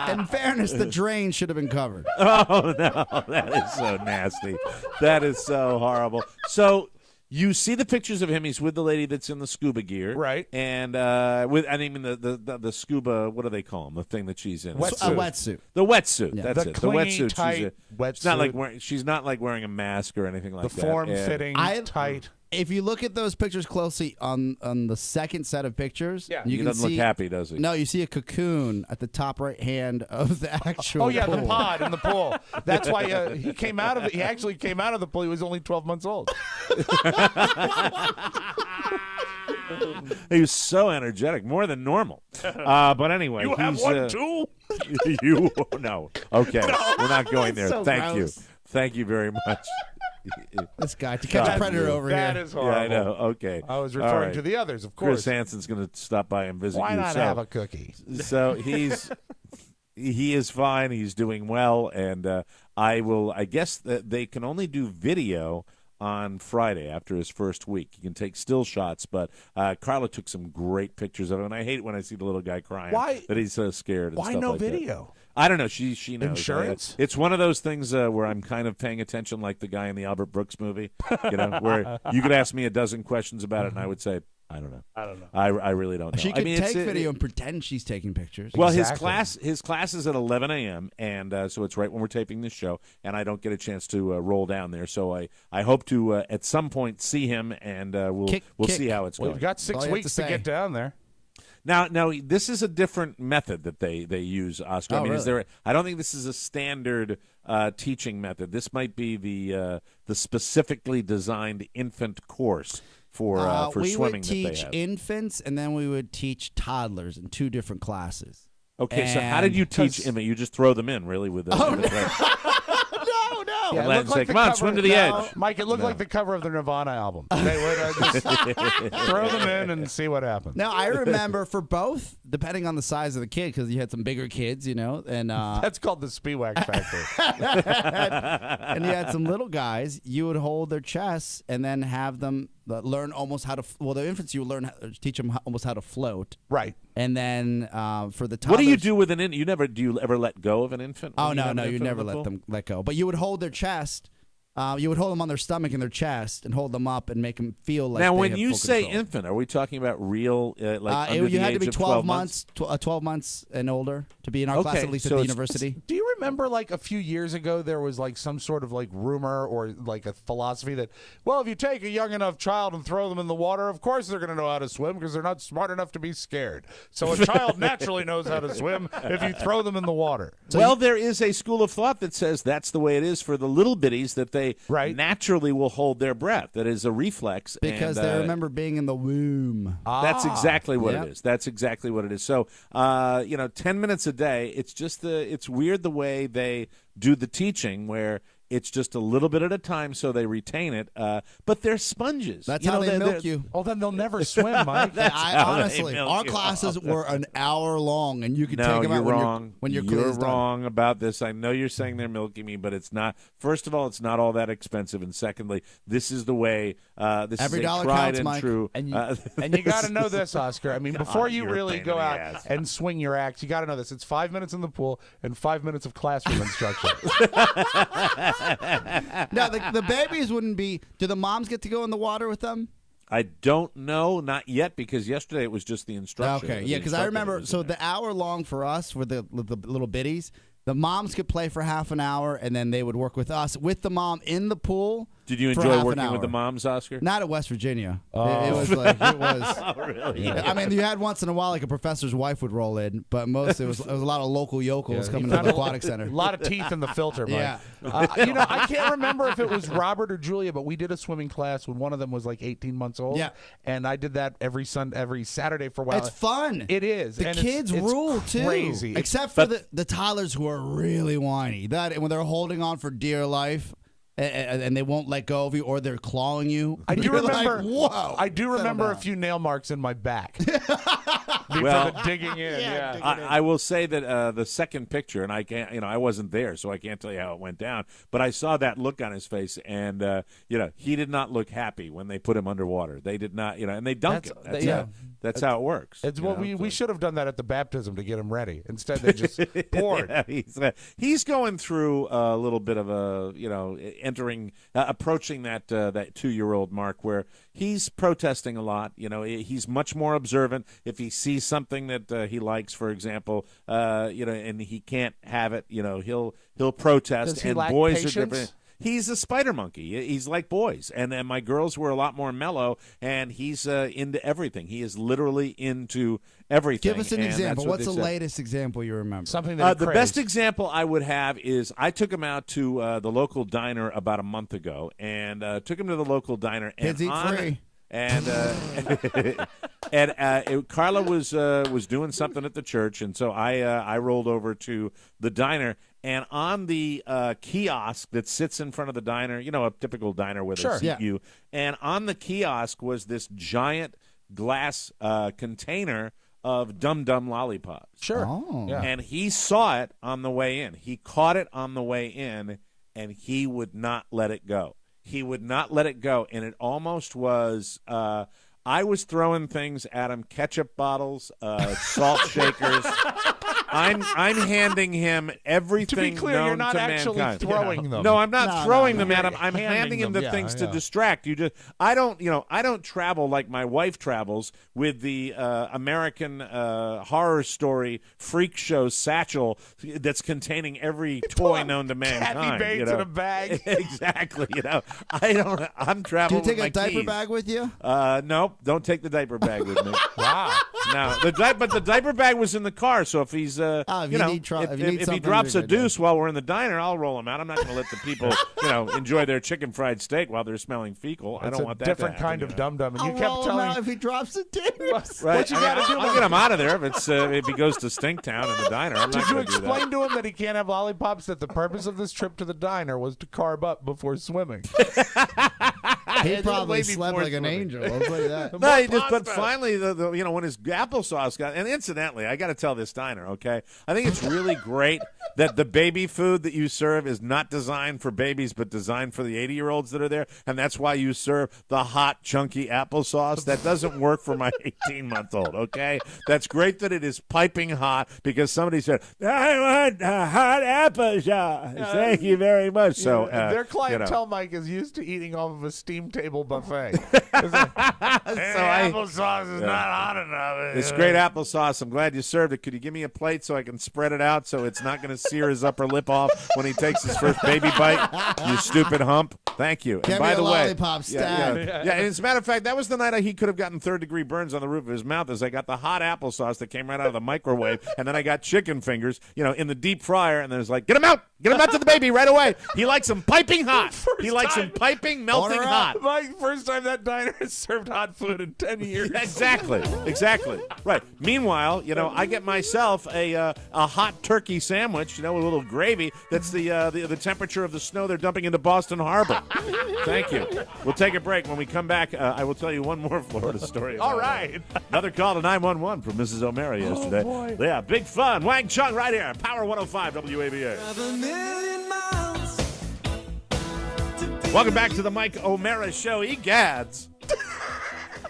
Speaker 4: in fairness, the drain should have been covered.
Speaker 2: Oh no, that is so nasty. That is so horrible. So. You see the pictures of him. He's with the lady that's in the scuba gear,
Speaker 3: right?
Speaker 2: And the scuba. What do they call him? The thing that she's in.
Speaker 4: A wetsuit.
Speaker 2: The wetsuit.
Speaker 3: Yeah.
Speaker 2: That's
Speaker 3: the
Speaker 2: it.
Speaker 3: Clingy,
Speaker 2: the wetsuit.
Speaker 3: Tight wetsuit.
Speaker 2: She's not like wearing a mask or anything like
Speaker 3: that.
Speaker 2: The
Speaker 3: form-fitting, tight.
Speaker 4: If you look at those pictures closely on the second set of pictures,
Speaker 2: he doesn't look happy, does he?
Speaker 4: No, you see a cocoon at the top right hand of the actual.
Speaker 3: Oh yeah,
Speaker 4: pool.
Speaker 3: the pod in the pool. That's why he came out of it. He actually came out of the pool. He was only 12 months old.
Speaker 2: He was so energetic, more than normal. But anyway,
Speaker 3: you have one too.
Speaker 2: You no. Okay, we're not going there.
Speaker 4: So
Speaker 2: Thank
Speaker 4: gross.
Speaker 2: you. Thank you very much.
Speaker 4: This guy to catch a predator over here.
Speaker 3: That is horrible.
Speaker 2: Yeah, I know. Okay.
Speaker 3: I was referring to the others, of course.
Speaker 2: Chris Hansen's going to stop by and visit
Speaker 3: Why
Speaker 2: you.
Speaker 3: not have a cookie?
Speaker 2: So he's He is fine. He's doing well, and I guess that they can only do video on Friday after his first week. You can take still shots, but Carla took some great pictures of him, and I hate when I see the little guy crying.
Speaker 3: Why?
Speaker 2: That he's so scared. And
Speaker 3: Why
Speaker 2: stuff
Speaker 3: no
Speaker 2: like that.
Speaker 3: video?
Speaker 2: I don't know. She knows.
Speaker 3: Insurance?
Speaker 2: It's one of those things where I'm kind of paying attention, like the guy in the Albert Brooks movie. Where you could ask me a dozen questions about it, and I would say, I don't know. I really don't know.
Speaker 4: She could
Speaker 2: I mean,
Speaker 4: take video and pretend she's taking pictures.
Speaker 2: Well,
Speaker 3: Exactly.
Speaker 2: his class is at 11 a.m., and so it's right when we're taping this show, and I don't get a chance to roll down there. So I hope to at some point see him, and we'll see how it's
Speaker 3: Well,
Speaker 2: going.
Speaker 3: we've got 6 weeks to get down there.
Speaker 2: Now, this is a different method that they use, Oscar.
Speaker 4: Oh,
Speaker 2: I mean,
Speaker 4: really?
Speaker 2: I don't think this is a standard teaching method. This might be the specifically designed infant course for
Speaker 4: we
Speaker 2: swimming
Speaker 4: would
Speaker 2: that
Speaker 4: teach
Speaker 2: they have.
Speaker 4: infants, and then we would teach toddlers in 2 different classes.
Speaker 2: Okay, so how did you teach
Speaker 4: 'cause-
Speaker 2: infant? You just throw them in, really, with the
Speaker 4: Oh,
Speaker 2: with
Speaker 4: no.
Speaker 2: And
Speaker 3: it
Speaker 2: let
Speaker 3: looked
Speaker 2: him say,
Speaker 3: like the
Speaker 2: "Come on,
Speaker 3: cover-
Speaker 2: swim to the edge."
Speaker 3: Mike, it looked like the cover of the Nirvana album. They would just throw them in and see what happens.
Speaker 4: Now, I remember for both, depending on the size of the kid, because you had some bigger kids, and
Speaker 3: That's called the Speewax Factor.
Speaker 4: and you had some little guys, you would hold their chests and then have them learn almost how to. Well, the infants, you would teach them almost how to float,
Speaker 3: Right.
Speaker 4: and then for the toddlers,
Speaker 2: What do you do with an infant? Do you ever let go of an infant?
Speaker 4: Oh
Speaker 2: when you have
Speaker 4: no,
Speaker 2: an
Speaker 4: you
Speaker 2: infant in
Speaker 4: never
Speaker 2: the
Speaker 4: let
Speaker 2: pool?
Speaker 4: them let go. But you would hold their chest. You would hold them on their stomach and their chest, and hold them up and make them feel like.
Speaker 2: Now,
Speaker 4: they
Speaker 2: when
Speaker 4: have
Speaker 2: you
Speaker 4: full
Speaker 2: say
Speaker 4: control.
Speaker 2: infant, are we talking about real under
Speaker 4: you
Speaker 2: the
Speaker 4: had to
Speaker 2: age
Speaker 4: be
Speaker 2: of
Speaker 4: 12 months, 12 months and older to be in our class,
Speaker 2: Okay,
Speaker 4: at least
Speaker 2: so
Speaker 4: at the
Speaker 2: it's-
Speaker 4: university.
Speaker 3: Do you remember, like, a few years ago, there was, like, some sort of, like, rumor or, like, a philosophy that, well, if you take a young enough child and throw them in the water, of course they're going to know how to swim because they're not smart enough to be scared. So a child naturally knows how to swim if you throw them in the water.
Speaker 2: There is a school of thought that says that's the way it is for the little bitties, that they naturally will hold their breath. That is a reflex.
Speaker 4: Because
Speaker 2: and,
Speaker 4: they remember being in the womb.
Speaker 2: That's exactly what
Speaker 4: Yep.
Speaker 2: it is. That's exactly what it is. So, 10 minutes a day, it's weird the way they do the teaching where it's just a little bit at a time so they retain it. But they're sponges.
Speaker 4: That's how they milk you.
Speaker 3: Oh, then they'll never swim, Mike.
Speaker 4: Honestly, our classes were an hour long, and you could
Speaker 2: No,
Speaker 4: take them out
Speaker 2: you're wrong.
Speaker 4: when you're
Speaker 2: You're
Speaker 4: cleaned done.
Speaker 2: wrong about this. I know you're saying they're milking me, but it's not. First of all, it's not all that expensive, and secondly, this is the way. This
Speaker 4: Every
Speaker 2: is a
Speaker 4: dollar
Speaker 2: tried
Speaker 4: counts,
Speaker 2: and
Speaker 4: Mike.
Speaker 2: true.
Speaker 3: And you got to know this, Oscar. I mean, before you
Speaker 2: you're a
Speaker 3: really
Speaker 2: pain
Speaker 3: go
Speaker 2: in the
Speaker 3: out
Speaker 2: ass.
Speaker 3: and swing your act, you got to know this. It's 5 minutes in the pool and 5 minutes of classroom instruction.
Speaker 4: No, the babies wouldn't be. Do the moms get to go in the water with them?
Speaker 2: I don't know, not yet, because yesterday it was just the instruction.
Speaker 4: Okay,
Speaker 2: The
Speaker 4: yeah, because I
Speaker 2: instructor
Speaker 4: remember.
Speaker 2: was
Speaker 4: So
Speaker 2: in there.
Speaker 4: the hour long for us for the little biddies, the moms could play for half an hour, and then they would work with us with the mom in the pool.
Speaker 2: Did you
Speaker 4: for
Speaker 2: enjoy
Speaker 4: half an
Speaker 2: working with
Speaker 4: hour.
Speaker 2: the moms, Oscar?
Speaker 4: Not at West Virginia.
Speaker 3: Oh.
Speaker 4: It was like it was.
Speaker 2: Oh, really?
Speaker 4: I mean, you had once in a while like a professor's wife would roll in, but most it was a lot of local yokels coming to the aquatic center.
Speaker 3: A lot of teeth in the filter, Mike.
Speaker 4: Yeah.
Speaker 3: I can't remember if it was Robert or Julia, but we did a swimming class when one of them was like 18 months old.
Speaker 4: Yeah.
Speaker 3: And I did that every Saturday for a while.
Speaker 4: It's fun.
Speaker 3: It is.
Speaker 4: The
Speaker 3: and
Speaker 4: kids
Speaker 3: it's
Speaker 4: rule too,
Speaker 3: Crazy.
Speaker 4: except for the toddlers who are really whiny. That when they're holding on for dear life. And they won't let go of you, or they're clawing you.
Speaker 3: I do
Speaker 4: You're
Speaker 3: remember.
Speaker 4: like, whoa!
Speaker 3: I do
Speaker 4: settle
Speaker 3: remember a
Speaker 4: down.
Speaker 3: few nail marks in my back.
Speaker 2: Well,
Speaker 3: for the digging in. Yeah.
Speaker 2: I will say that the second picture, and I can't, I wasn't there, so I can't tell you how it went down. But I saw that look on his face, and he did not look happy when they put him underwater. They did not, and they dunk him. That's how it works.
Speaker 3: It's we should have done that at the baptism to get him ready. Instead, they just poured.
Speaker 2: Yeah, he's going through a little bit of a approaching that 2-year-old mark where he's protesting a lot. He's much more observant. If he sees something that he likes, for example, and he can't have it, he'll protest.
Speaker 3: Does he
Speaker 2: and
Speaker 3: lack
Speaker 2: boys
Speaker 3: patience?
Speaker 2: are different. He's a spider monkey. He's like boys. And my girls were a lot more mellow, and he's into everything. He is literally into everything.
Speaker 4: Give us an
Speaker 2: and
Speaker 4: example.
Speaker 2: that's what
Speaker 4: What's
Speaker 2: they
Speaker 4: the
Speaker 2: said.
Speaker 4: latest example you remember?
Speaker 3: Something that
Speaker 2: The best example I would have is I took him out to the local diner about a month ago, and took him to the local diner. And
Speaker 4: Kids eat free.
Speaker 2: And Carla was doing something at the church, and so I rolled over to the diner, and on the kiosk that sits in front of the diner, a typical diner where they seat you, and on the kiosk was this giant glass container of Dum Dum lollipops.
Speaker 3: Sure.
Speaker 4: Oh.
Speaker 3: Yeah.
Speaker 2: And he saw it on the way in. He caught it on the way in, and he would not let it go. He would not let it go, and it almost was I was throwing things at him, ketchup bottles, salt shakers. I'm handing him everything.
Speaker 3: To be clear,
Speaker 2: known
Speaker 3: you're not
Speaker 2: to
Speaker 3: actually
Speaker 2: mankind.
Speaker 3: throwing them.
Speaker 2: No, I'm not throwing them at him.
Speaker 3: You're
Speaker 2: I'm handing him the
Speaker 3: them.
Speaker 2: things to distract. I don't travel like my wife travels with the American Horror Story freak show satchel that's containing every toy known to mankind.
Speaker 3: Kathy Bates in a bag.
Speaker 2: Exactly. I'm
Speaker 4: Do
Speaker 2: traveling.
Speaker 4: you take
Speaker 2: with
Speaker 4: a
Speaker 2: my
Speaker 4: diaper
Speaker 2: keys.
Speaker 4: bag with you?
Speaker 2: Nope, don't take the diaper bag with me.
Speaker 3: Wow.
Speaker 2: No, but the diaper bag was in the car. So if he's, if he drops a deuce while we're in the diner, I'll roll him out. I'm not going to let the people, enjoy their chicken fried steak while they're smelling fecal. I don't want that.
Speaker 3: Different
Speaker 2: to happen,
Speaker 3: kind of dum dum. And
Speaker 4: I'll
Speaker 3: you kept
Speaker 4: roll him
Speaker 3: telling
Speaker 4: out if he drops a deuce.
Speaker 2: Right.
Speaker 3: What you got to do?
Speaker 2: I'll get him out of there if he goes to Stinktown in the diner. I'm not
Speaker 3: Did you
Speaker 2: going to do that.
Speaker 3: explain to him that he can't have lollipops? That the purpose of this trip to the diner was to carb up before swimming.
Speaker 4: He probably
Speaker 2: way
Speaker 4: slept
Speaker 2: before
Speaker 4: like an
Speaker 2: swimming.
Speaker 4: angel. I'll tell you that.
Speaker 2: No, he just, but finally, when his applesauce got, and incidentally, I got to tell this diner, okay? I think it's really great that the baby food that you serve is not designed for babies, but designed for the 80-year-olds that are there, and that's why you serve the hot, chunky applesauce. That doesn't work for my 18-month-old, okay? That's great that it is piping hot because somebody said, I want a hot applesauce. Thank you very much. So
Speaker 3: their clientele, Mike, is used to eating off of a steam table buffet. Applesauce is not hot enough.
Speaker 2: It's great applesauce. I'm glad you served it. Could you give me a plate so I can spread it out so it's not going to sear his upper lip off when he takes his first baby bite? You stupid hump. Thank you.
Speaker 4: Get
Speaker 2: And by
Speaker 4: me a
Speaker 2: the way,
Speaker 4: lollipop stab.
Speaker 2: yeah. And as a matter of fact, that was the night he could have gotten third-degree burns on the roof of his mouth. As I got the hot applesauce that came right out of the microwave, and then I got chicken fingers, in the deep fryer, and then it's like, get him out to the baby right away. He likes them piping hot. He likes them piping, melting hot.
Speaker 3: My first time that diner has served hot food in 10 years.
Speaker 2: Exactly. Right. Meanwhile, I get myself a hot turkey sandwich, with a little gravy. That's the temperature of the snow they're dumping into Boston Harbor. Thank you. We'll take a break. When we come back, I will tell you one more Florida story.
Speaker 3: All right.
Speaker 2: Another call to 911 from Mrs. O'Mara yesterday.
Speaker 3: Oh, boy.
Speaker 2: Yeah, big fun. Wang Chung right here. Power 105 WABA. Welcome back to the Mike O'Mara Show. Egads.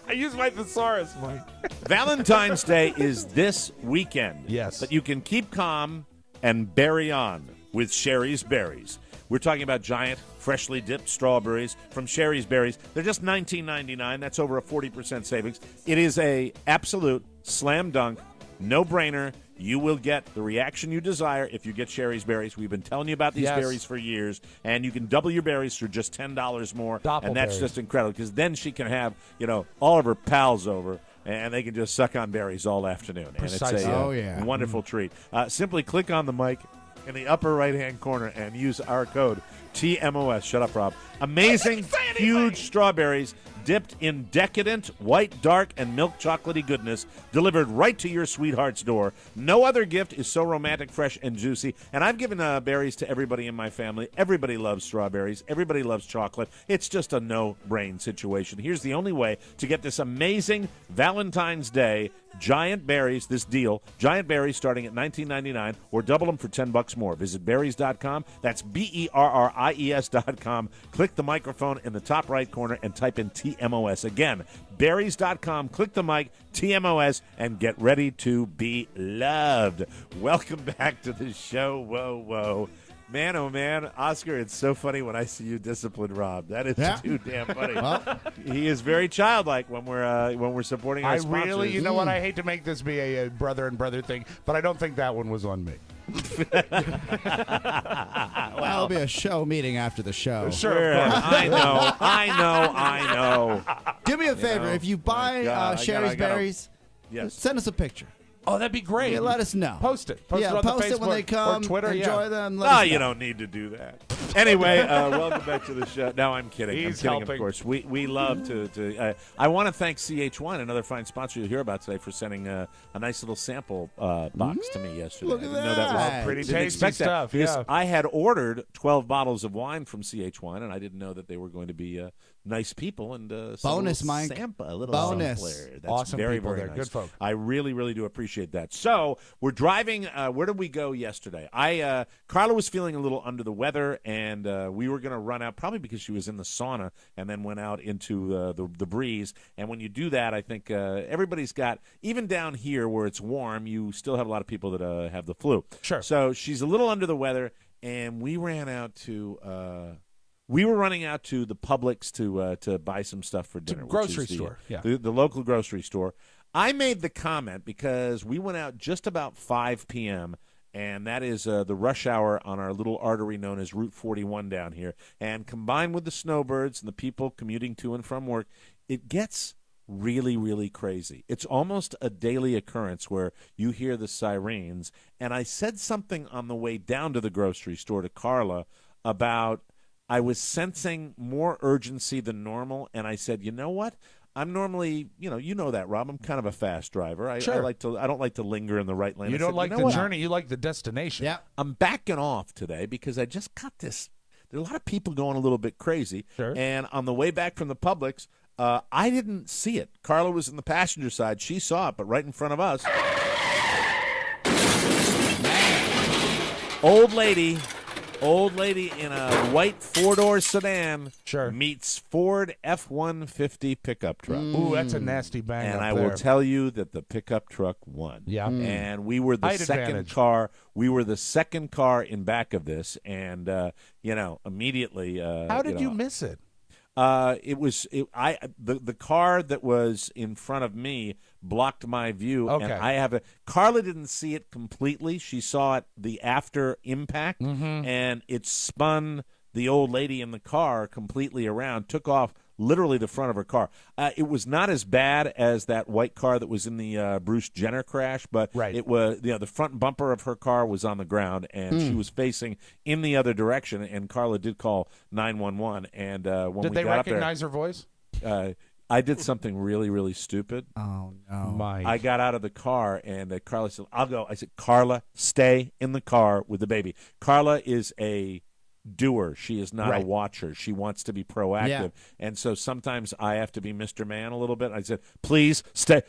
Speaker 3: I use my thesaurus, Mike.
Speaker 2: Valentine's Day is this weekend.
Speaker 3: Yes.
Speaker 2: But you can keep calm and berry on with Sherry's Berries. We're talking about giant, freshly dipped strawberries from Sherry's Berries. They're just $19.99. That's over a 40% savings. It is a absolute slam dunk, no-brainer. You will get the reaction you desire if you get Sherry's Berries. We've been telling you about these berries for years, and you can double your berries for just $10 more, and that's just incredible because then she can have, all of her pals over, and they can just suck on berries all afternoon.
Speaker 3: Precisely.
Speaker 2: And it's a wonderful treat. Simply click on the mic in the upper right-hand corner and use our code TMOS. Shut up, Rob. Amazing, huge strawberries dipped in decadent, white, dark, and milk chocolatey goodness, delivered right to your sweetheart's door. No other gift is so romantic, fresh, and juicy. And I've given berries to everybody in my family. Everybody loves strawberries. Everybody loves chocolate. It's just a no-brain situation. Here's the only way to get this amazing Valentine's Day giant berries, this deal, giant berries starting at $19.99, or double them for $10 more. Visit berries.com. That's BERRIES.com. Click the microphone in the top right corner and type in TMOS. Again, berries.com. Click the mic, TMOS, and get ready to be loved. Welcome back to the show. Whoa. Man, oh man, Oscar, it's so funny when I see you discipline Rob. That is too damn funny. He is very childlike when we're supporting our sponsors.
Speaker 3: Really, you know what? I hate to make this be a brother and brother thing, but I don't think that one was on me.
Speaker 4: Well, it'll be a show meeting after the show.
Speaker 3: Sure.
Speaker 2: I know.
Speaker 4: Do me a favor. If you buy Sherry's Berries, send us a picture.
Speaker 3: Oh, that'd be great.
Speaker 4: Yeah, let us know.
Speaker 3: Post it. Post it on
Speaker 4: post
Speaker 3: the Facebook
Speaker 4: it when they come.
Speaker 3: or Twitter.
Speaker 4: Enjoy them.
Speaker 2: No, you don't need to do that. Anyway, welcome back to the show. No, I'm kidding.
Speaker 3: He's
Speaker 2: I'm kidding,
Speaker 3: helping.
Speaker 2: of course. We love to I want to thank CH1, another fine sponsor you'll hear about today, for sending a nice little sample box to me yesterday.
Speaker 4: Look
Speaker 2: I
Speaker 4: at
Speaker 2: didn't know that was
Speaker 4: that.
Speaker 3: Pretty
Speaker 2: didn't
Speaker 3: tasty
Speaker 2: expect that,
Speaker 3: stuff,
Speaker 2: because
Speaker 3: yeah.
Speaker 2: I had ordered 12 bottles of wine from CH1, and I didn't know that they were going to be nice people. And
Speaker 4: Bonus,
Speaker 2: a little
Speaker 4: Mike.
Speaker 2: A little
Speaker 4: Bonus.
Speaker 2: sampler. That's
Speaker 3: Awesome
Speaker 2: very,
Speaker 3: people
Speaker 2: very
Speaker 3: there.
Speaker 2: nice.
Speaker 3: Good folk.
Speaker 2: I really, really do appreciate that. So we're driving. Where did we go yesterday? Carla was feeling a little under the weather, and we were going to run out, probably because she was in the sauna, and then went out into the breeze. And when you do that, I think everybody's got, even down here where it's warm, you still have a lot of people that have the flu.
Speaker 3: Sure.
Speaker 2: So she's a little under the weather, and we ran out to. We were running out to the Publix to buy some stuff for dinner.
Speaker 3: grocery
Speaker 2: which is
Speaker 3: store, yeah.
Speaker 2: the local grocery store. I made the comment because we went out just about 5 p.m., and that is the rush hour on our little artery known as Route 41 down here. And combined with the snowbirds and the people commuting to and from work, it gets really, really crazy. It's almost a daily occurrence where you hear the sirens. And I said something on the way down to the grocery store to Carla about I was sensing more urgency than normal, and I said, you know what? I'm normally, you know that, Rob. I'm kind of a fast driver. I don't like to linger in the right lane.
Speaker 3: You
Speaker 2: I
Speaker 3: don't
Speaker 2: said,
Speaker 3: like
Speaker 2: know
Speaker 3: the
Speaker 2: what?
Speaker 3: journey, you like the destination.
Speaker 4: Yeah.
Speaker 2: I'm backing off today because I just got this. There are a lot of people going a little bit crazy.
Speaker 3: Sure.
Speaker 2: And on the way back from the Publix, I didn't see it. Carla was in the passenger side. She saw it, but right in front of us. Old lady in a white 4-door sedan meets Ford F-150 pickup truck.
Speaker 3: Ooh, that's a nasty bang.
Speaker 2: And
Speaker 3: up
Speaker 2: I
Speaker 3: there.
Speaker 2: will tell you that the pickup truck won.
Speaker 3: Yeah.
Speaker 2: And we were the
Speaker 3: Height
Speaker 2: second
Speaker 3: advantage.
Speaker 2: car. We were the second car in back of this, and immediately.
Speaker 3: How did you miss it?
Speaker 2: The car that was in front of me blocked my view.
Speaker 3: Okay.
Speaker 2: And Carla didn't see it completely. She saw it the after impact, and it spun the old lady in the car completely around, took off literally the front of her car. It was not as bad as that white car that was in the Bruce Jenner crash, but it was the front bumper of her car was on the ground, and she was facing in the other direction. And Carla did call 911. And when
Speaker 3: Did
Speaker 2: we
Speaker 3: they
Speaker 2: got up
Speaker 3: recognize her voice?
Speaker 2: there, I did something really, really stupid.
Speaker 4: Oh, no.
Speaker 3: Mike.
Speaker 2: I got out of the car, and Carla said, "I'll go." I said, "Carla, stay in the car with the baby." Carla is a doer. She is not a watcher. She wants to be proactive.
Speaker 4: Yeah.
Speaker 2: And so sometimes I have to be Mr. Man a little bit. I said, please stay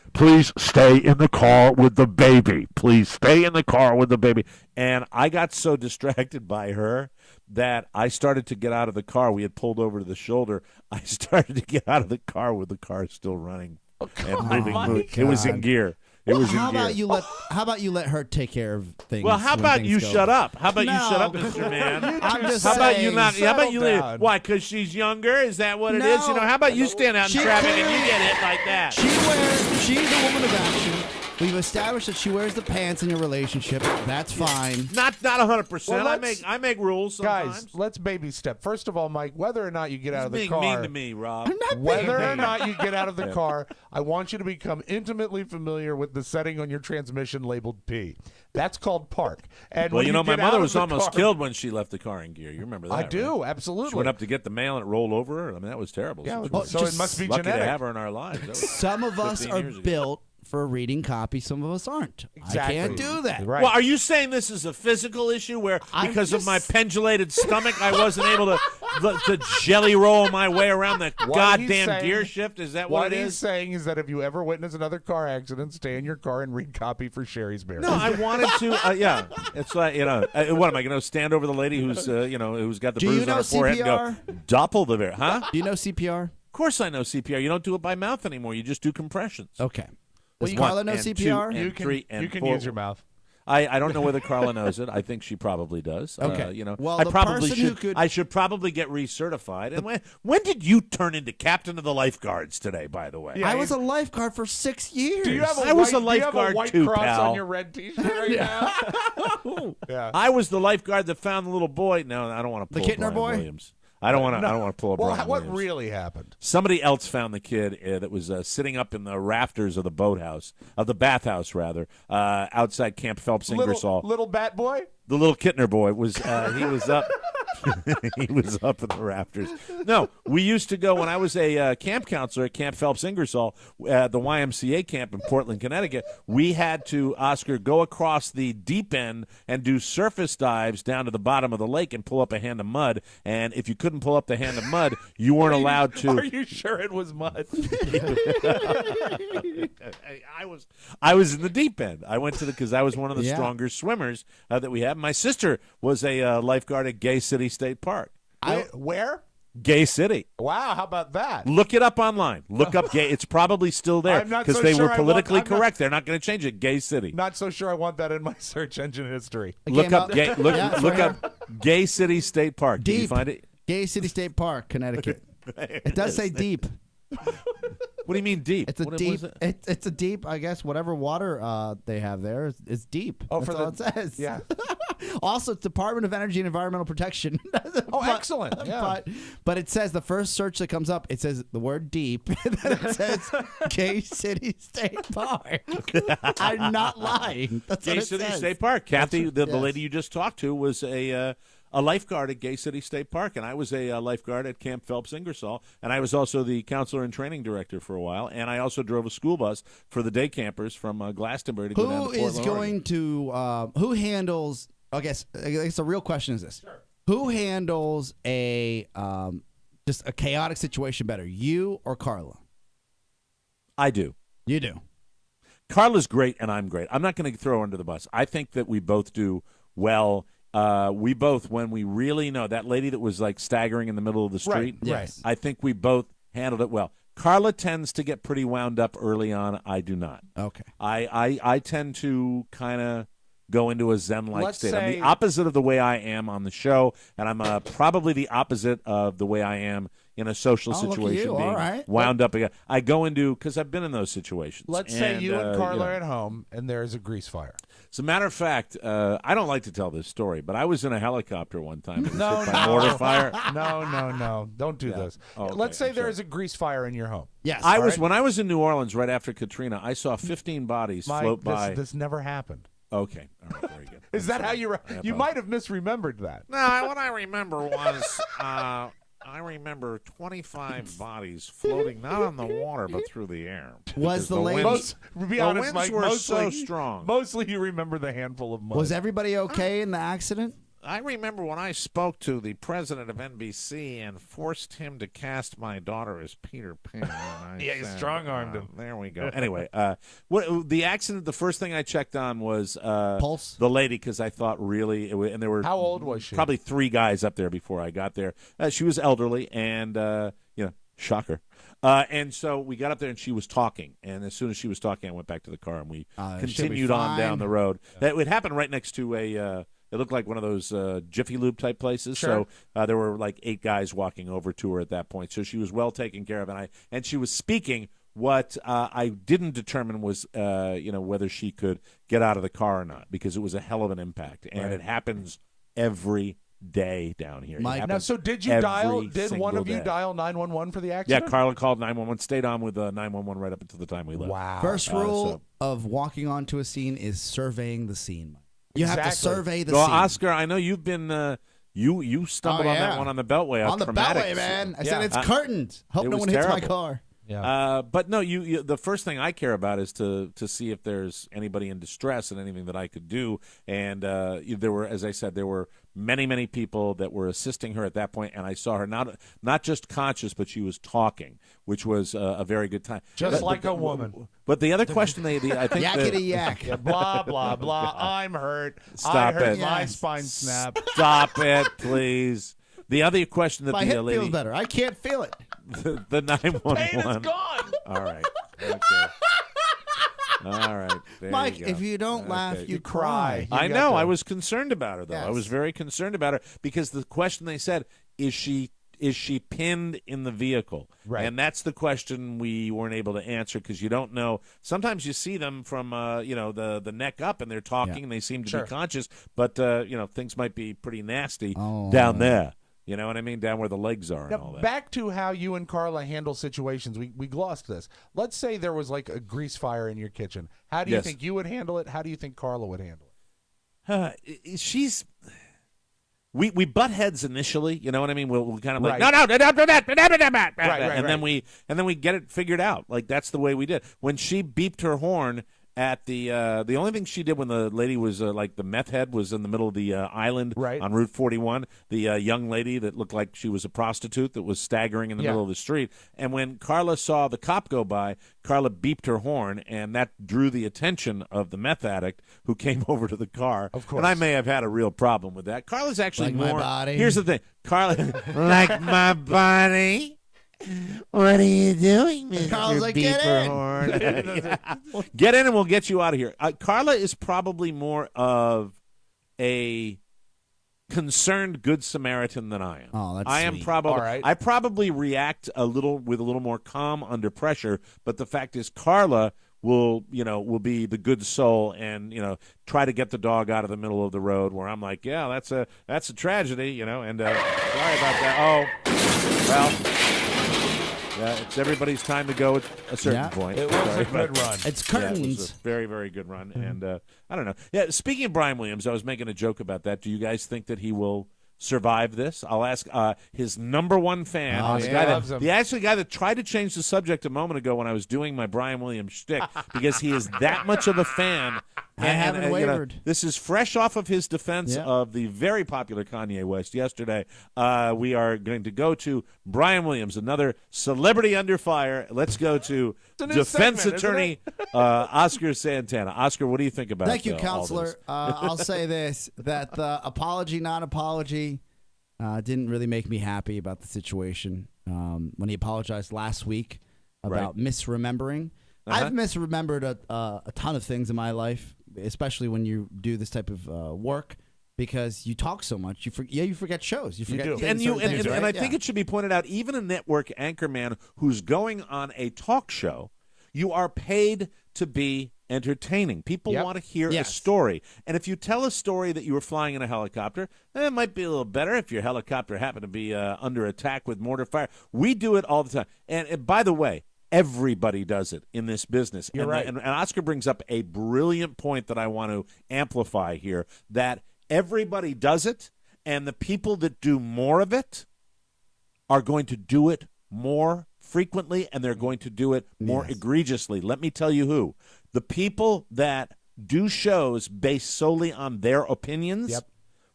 Speaker 2: in the car with the baby. Please stay in the car with the baby. And I got so distracted by her that I started to get out of the car. We had pulled over to the shoulder. I started to get out of the car with the car still running and moving. It was in gear.
Speaker 4: How about you let her take care of things?
Speaker 2: Well, how
Speaker 4: when
Speaker 2: about
Speaker 4: things
Speaker 2: you
Speaker 4: go
Speaker 2: shut
Speaker 4: wrong?
Speaker 2: up? How about you
Speaker 4: No.
Speaker 2: shut up, Mr. Man?
Speaker 4: I'm just
Speaker 2: How about you
Speaker 4: saying,
Speaker 2: not? How about you leave?
Speaker 3: down.
Speaker 2: Why? Because she's younger? Is that what it is?
Speaker 4: No.
Speaker 2: You know, how about you stand out in
Speaker 4: She
Speaker 2: traffic and
Speaker 4: clearly-
Speaker 2: you get hit like that?
Speaker 4: She's a woman of action. We've established that she wears the pants in your relationship. That's fine.
Speaker 2: Not 100%.
Speaker 3: Well,
Speaker 2: I make rules sometimes.
Speaker 3: Guys, let's baby step. First of all, Mike, whether or not you get out of the
Speaker 2: being
Speaker 3: car,
Speaker 2: mean to me, Rob.
Speaker 3: whether or not you get out of the car, I want you to become intimately familiar with the setting on your transmission labeled P. That's called park. And
Speaker 2: Well,
Speaker 3: when
Speaker 2: my
Speaker 3: get out
Speaker 2: mother
Speaker 3: of
Speaker 2: was
Speaker 3: the
Speaker 2: almost
Speaker 3: car-
Speaker 2: killed when she left the car in gear. You remember that?
Speaker 3: I do,
Speaker 2: right?
Speaker 3: absolutely.
Speaker 2: She went up to get the mail and it rolled over her. I mean, that was terrible.
Speaker 3: Yeah,
Speaker 2: situation.
Speaker 3: so it must be
Speaker 2: lucky
Speaker 3: genetic.
Speaker 2: to have her in our lives. That was
Speaker 4: Some of us
Speaker 2: 15
Speaker 4: are
Speaker 2: years ago.
Speaker 4: built for reading copy. Some of us aren't.
Speaker 3: Exactly.
Speaker 4: I can't do that.
Speaker 3: Right.
Speaker 2: Well, are you saying this is a physical issue where because of my pendulated stomach I wasn't able to jelly roll my way around the
Speaker 3: What he's
Speaker 2: goddamn
Speaker 3: saying-
Speaker 2: gear shift? Is that what it
Speaker 3: he's
Speaker 2: is?
Speaker 3: saying is that if you ever witness another car accident, stay in your car and read copy for Sherry's Bear.
Speaker 2: No, I wanted to. Yeah, it's like what am I going to stand over the lady who's who's got the
Speaker 4: Do
Speaker 2: bruise
Speaker 4: you know
Speaker 2: on her forehead
Speaker 4: CPR?
Speaker 2: and go Doppelganger? Huh?
Speaker 4: Do you know CPR?
Speaker 2: Of course I know CPR. You don't do it by mouth anymore. You just do compressions.
Speaker 4: Okay.
Speaker 2: Well,
Speaker 4: Does Carla know
Speaker 2: and
Speaker 4: CPR?
Speaker 2: Two, and
Speaker 3: You can,
Speaker 2: three, and
Speaker 3: you can
Speaker 2: four.
Speaker 3: use your mouth.
Speaker 2: I don't know whether Carla knows it. I think she probably does.
Speaker 4: Okay. Well,
Speaker 2: I
Speaker 4: the
Speaker 2: probably
Speaker 4: person who
Speaker 2: should.
Speaker 4: could-
Speaker 2: I should probably get recertified. And when did you turn into captain of the lifeguards today? By the way,
Speaker 3: Yeah,
Speaker 4: I was a lifeguard for 6 years.
Speaker 3: Do you have a
Speaker 2: I was
Speaker 3: white,
Speaker 2: a lifeguard
Speaker 3: do you have a white
Speaker 2: too,
Speaker 3: cross
Speaker 2: pal.
Speaker 3: on your red T-shirt right now? Yeah.
Speaker 2: I was the lifeguard that found the little boy. No, I don't want to
Speaker 4: The
Speaker 2: pull a
Speaker 4: Kittner
Speaker 2: Brian
Speaker 4: boy?
Speaker 2: Williams. I don't want to. I don't want to pull a
Speaker 3: Well,
Speaker 2: Brian
Speaker 3: what
Speaker 2: Williams.
Speaker 3: really happened?
Speaker 2: Somebody else found the kid that was sitting up in the rafters of the boathouse, of the bathhouse rather, outside Camp Phelps Ingersoll.
Speaker 3: Little bat boy?
Speaker 2: The little Kittner boy was he was up He was up in the rafters. No, we used to go when I was a camp counselor at Camp Phelps Ingersoll, the YMCA camp in Portland, Connecticut. We had to, Oscar, go across the deep end and do surface dives down to the bottom of the lake and pull up a hand of mud. And if you couldn't pull up the hand of mud, you weren't allowed to.
Speaker 3: Are you sure it was mud?
Speaker 2: I was in the deep end. I went to because I was one of the stronger swimmers that we have. My sister was a lifeguard at Gay City State Park.
Speaker 3: Where?
Speaker 2: Gay City.
Speaker 3: Wow, how about that?
Speaker 2: Look it up online. Look up Gay. It's probably still there
Speaker 3: I'm not
Speaker 2: because
Speaker 3: so
Speaker 2: they
Speaker 3: sure
Speaker 2: were
Speaker 3: I
Speaker 2: politically
Speaker 3: want- I'm not-
Speaker 2: correct. They're not going to change it. Gay City.
Speaker 3: Not so sure I want that in my search engine history.
Speaker 2: Look up Gay. Look,
Speaker 4: Yeah, it's
Speaker 2: look
Speaker 4: right
Speaker 2: up Gay City State Park. Did you
Speaker 4: Deep.
Speaker 2: find it?
Speaker 4: Gay City State Park, Connecticut. It does say deep.
Speaker 2: What do you mean deep?
Speaker 4: It's a
Speaker 2: What
Speaker 4: deep.
Speaker 2: was it?
Speaker 4: It's a deep. I guess whatever water they have there is deep.
Speaker 3: Oh,
Speaker 4: That's
Speaker 3: for
Speaker 4: all
Speaker 3: the-
Speaker 4: it says.
Speaker 3: yeah.
Speaker 4: Also, it's Department of Energy and Environmental Protection.
Speaker 3: Oh, excellent. Yeah.
Speaker 4: But it says the first search that comes up, it says the word deep, and then it says Gay City State Park. I'm not lying. That's
Speaker 2: Gay
Speaker 4: what it
Speaker 2: City
Speaker 4: says.
Speaker 2: State Park. Kathy, the
Speaker 4: yes.
Speaker 2: lady you just talked to, was a lifeguard at Gay City State Park, and I was a lifeguard at Camp Phelps Ingersoll, and I was also the counselor and training director for a while, and I also drove a school bus for the day campers from Glastonbury to go down to
Speaker 4: Who
Speaker 2: Portland,
Speaker 4: is going
Speaker 2: Oregon.
Speaker 4: to? Who handles? I guess the real question is this: Who handles a just a chaotic situation better, you or Carla?
Speaker 2: I do.
Speaker 4: You do.
Speaker 2: Carla's great, and I'm great. I'm not going to throw her under the bus. I think that we both do well. We both, when we really know, that lady that was like staggering in the middle of the street,
Speaker 4: Yes.
Speaker 2: I think we both handled it well. Carla tends to get pretty wound up early on. I do not.
Speaker 4: Okay.
Speaker 2: I tend to kind of go into a zen-like
Speaker 3: Let's
Speaker 2: state. I'm
Speaker 3: say-
Speaker 2: the opposite of the way I am on the show, and I'm probably the opposite of the way I am in a social
Speaker 4: Oh, look at
Speaker 2: situation,
Speaker 4: you.
Speaker 2: being
Speaker 4: All right.
Speaker 2: wound up again. I go into, because I've been in those situations.
Speaker 3: Let's say you and Carla
Speaker 2: know.
Speaker 3: are at home and there's a grease fire.
Speaker 2: As a matter of fact, I don't like to tell this story, but I was in a helicopter one time. And
Speaker 3: No,
Speaker 2: was hit by
Speaker 3: no.
Speaker 2: mortar fire.
Speaker 3: No. Don't do this.
Speaker 2: Oh, okay.
Speaker 3: Let's say
Speaker 2: I'm
Speaker 3: there
Speaker 2: sorry.
Speaker 3: is a grease fire in your home.
Speaker 4: Yes.
Speaker 2: I
Speaker 3: All
Speaker 2: was
Speaker 3: right.
Speaker 2: when I was in New Orleans right after Katrina. I saw 15 bodies
Speaker 3: Mike,
Speaker 2: float by.
Speaker 3: this never happened.
Speaker 2: Okay, all right, very good.
Speaker 3: Is that how you? You
Speaker 2: apologize.
Speaker 3: might have misremembered that.
Speaker 9: No, what I remember was I remember 25 bodies floating not on the water but through the air.
Speaker 4: Was the
Speaker 9: the
Speaker 4: lady?
Speaker 9: winds-
Speaker 3: To be
Speaker 9: The
Speaker 3: honest,
Speaker 9: winds
Speaker 3: Mike,
Speaker 9: were
Speaker 3: mostly,
Speaker 9: so strong.
Speaker 3: Mostly, you remember the handful of mud.
Speaker 4: Was everybody okay in the accident?
Speaker 9: I remember when I spoke to the president of NBC and forced him to cast my daughter as Peter Pan. And I
Speaker 3: Yeah, you
Speaker 9: said,
Speaker 3: strong-armed him.
Speaker 9: There we go.
Speaker 2: Anyway, what the accident? The first thing I checked on was
Speaker 4: Pulse?
Speaker 2: the lady, because I thought really, and there were
Speaker 3: How old was she?
Speaker 2: Probably 3 guys up there before I got there. She was elderly, and shocker. And so we got up there, and she was talking. And as soon as she was talking, I went back to the car, and we
Speaker 4: She'll be
Speaker 2: continued on down
Speaker 4: fine.
Speaker 2: the road. That would happen right next to a. It looked like one of those Jiffy Lube type places.
Speaker 3: Sure.
Speaker 2: So there were like 8 guys walking over to her at that point. So she was well taken care of, and she was speaking. What I didn't determine was, whether she could get out of the car or not, because it was a hell of an impact, and it happens every day down here. It
Speaker 4: Mike,
Speaker 3: Now,
Speaker 2: happens
Speaker 3: so did you
Speaker 2: every
Speaker 3: dial? Did one
Speaker 2: single
Speaker 3: of you
Speaker 2: day.
Speaker 3: dial 911 for the
Speaker 2: Yeah,
Speaker 3: accident?
Speaker 2: Carla called 911. Stayed on with 911 right up until the time we left.
Speaker 3: Wow.
Speaker 4: First rule
Speaker 2: so-
Speaker 4: of walking onto a scene is surveying the scene. You have to
Speaker 3: Exactly.
Speaker 4: survey the
Speaker 2: Well,
Speaker 4: scene.
Speaker 2: Oscar, I know you've been you stumbled on
Speaker 4: yeah.
Speaker 2: that one on the Beltway.
Speaker 4: On the
Speaker 2: traumatic.
Speaker 4: Beltway, man. I
Speaker 3: Yeah.
Speaker 4: said it's curtained. Hope
Speaker 2: it
Speaker 4: no
Speaker 2: was
Speaker 4: one hits my
Speaker 2: terrible.
Speaker 4: car.
Speaker 3: Yeah.
Speaker 2: But no, you the first thing I care about is to see if there's anybody in distress and anything that I could do. And there were, as I said, there were many people that were assisting her at that point, and I saw her not just conscious, but she was talking, which was a very good time.
Speaker 3: Just
Speaker 2: But-
Speaker 3: like
Speaker 2: but-
Speaker 3: a woman.
Speaker 2: But the other question I think
Speaker 4: Yakety yak.
Speaker 3: Yeah, blah blah blah. I'm hurt. I
Speaker 2: Stop
Speaker 3: hurt
Speaker 2: it.
Speaker 3: My
Speaker 4: Yes.
Speaker 3: spine snapped.
Speaker 2: Stop it, please. The other question that
Speaker 4: My
Speaker 2: the
Speaker 4: hip
Speaker 2: lady
Speaker 4: feels better. I can't feel it.
Speaker 2: the 911.
Speaker 3: Pain is gone.
Speaker 2: All right. Okay. All right. There
Speaker 4: Mike,
Speaker 2: you go.
Speaker 4: if you don't laugh,
Speaker 2: Okay.
Speaker 4: you cry.
Speaker 3: You
Speaker 2: I
Speaker 3: got
Speaker 2: know.
Speaker 3: to-
Speaker 2: I was concerned about her, though. I
Speaker 4: Yes.
Speaker 2: was very concerned about her because the question they said, is she pinned in the vehicle?
Speaker 3: Right.
Speaker 2: And that's the question we weren't able to answer because you don't know. Sometimes you see them from, the neck up and they're talking
Speaker 4: Yeah.
Speaker 2: and they seem to
Speaker 3: Sure.
Speaker 2: be conscious, but, things might be pretty nasty
Speaker 4: Oh.
Speaker 2: down there. You know what I mean? Down where the legs are and
Speaker 3: Now,
Speaker 2: all that.
Speaker 3: back to how you and Carla handle situations. We glossed this. Let's say there was like a grease fire in your kitchen. How do you
Speaker 2: Yes.
Speaker 3: think you would handle it? How do you think Carla would handle it?
Speaker 2: we butt heads initially. You know what I mean? We'll kind of like,
Speaker 3: Right.
Speaker 2: no, don't do that.
Speaker 3: Right,
Speaker 2: and then we get it figured out. Like that's the way we did. When she beeped her horn at the only thing she did when the lady was like the meth head was in the middle of the island
Speaker 3: Right.
Speaker 2: on Route 41, the young lady that looked like she was a prostitute that was staggering in the middle of the street. And when Carla saw the cop go by, Carla beeped her horn, and that drew the attention of the meth addict who came over to the car.
Speaker 3: Of course.
Speaker 2: And I may have had a real problem with that. Carla's actually
Speaker 4: Like my
Speaker 2: more.
Speaker 4: body.
Speaker 2: Here's the thing, Carla, like my body. What are you doing, Mr.
Speaker 4: Carla's like,
Speaker 2: Beeper
Speaker 4: "Get in."
Speaker 2: Horn? Yeah. Get in and we'll get you out of here. Carla is probably more of a concerned good Samaritan than I am.
Speaker 4: Oh, that's
Speaker 2: I am
Speaker 4: sweet.
Speaker 2: probably
Speaker 3: All right.
Speaker 2: I probably react with a little more calm under pressure, but the fact is Carla will be the good soul and try to get the dog out of the middle of the road where I'm like, yeah, that's a tragedy, and sorry about that. Oh, well, yeah, it's everybody's time to go at a certain point.
Speaker 3: It was a good run.
Speaker 4: It's
Speaker 2: Yeah,
Speaker 4: curtains.
Speaker 2: it was a very, very good run. And I don't know. Yeah, speaking of Brian Williams, I was making a joke about that. Do you guys think that he will survive this? I'll ask his number one fan,
Speaker 4: Oh,
Speaker 2: the
Speaker 4: yeah.
Speaker 2: guy
Speaker 3: Loves him.
Speaker 2: the actual guy that tried to change the subject a moment ago when I was doing my Brian Williams shtick, because he is that much of a fan.
Speaker 4: I haven't wavered.
Speaker 2: This is fresh off of his defense
Speaker 4: Yeah.
Speaker 2: of the very popular Kanye West yesterday. We are going to go to Brian Williams, another celebrity under fire. Let's go to
Speaker 3: a new
Speaker 2: defense
Speaker 3: segment, isn't
Speaker 2: attorney Oscar Santana. Oscar, what do you think about
Speaker 4: Thank you,
Speaker 2: all
Speaker 4: counselor.
Speaker 2: this?
Speaker 4: I'll say this, that the apology, non-apology, didn't really make me happy about the situation. When he apologized last week about misremembering. I've misremembered a ton of things in my life, especially when you do this type of work, because you talk so much. You forget shows. You forget
Speaker 3: do.
Speaker 4: things,
Speaker 2: And
Speaker 4: certain things, right?
Speaker 2: I think it should be pointed out, even a network anchorman who's going on a talk show, you are paid to be entertaining. People want to hear a story. And if you tell a story that you were flying in a helicopter, it might be a little better if your helicopter happened to be under attack with mortar fire. We do it all the time. And by the way, everybody does it in this business.
Speaker 3: You're right.
Speaker 2: And Oscar brings up a brilliant point that I want to amplify here, that everybody does it, and the people that do more of it are going to do it more frequently, and they're going to do it more egregiously. Let me tell you who. The people that do shows based solely on their opinions,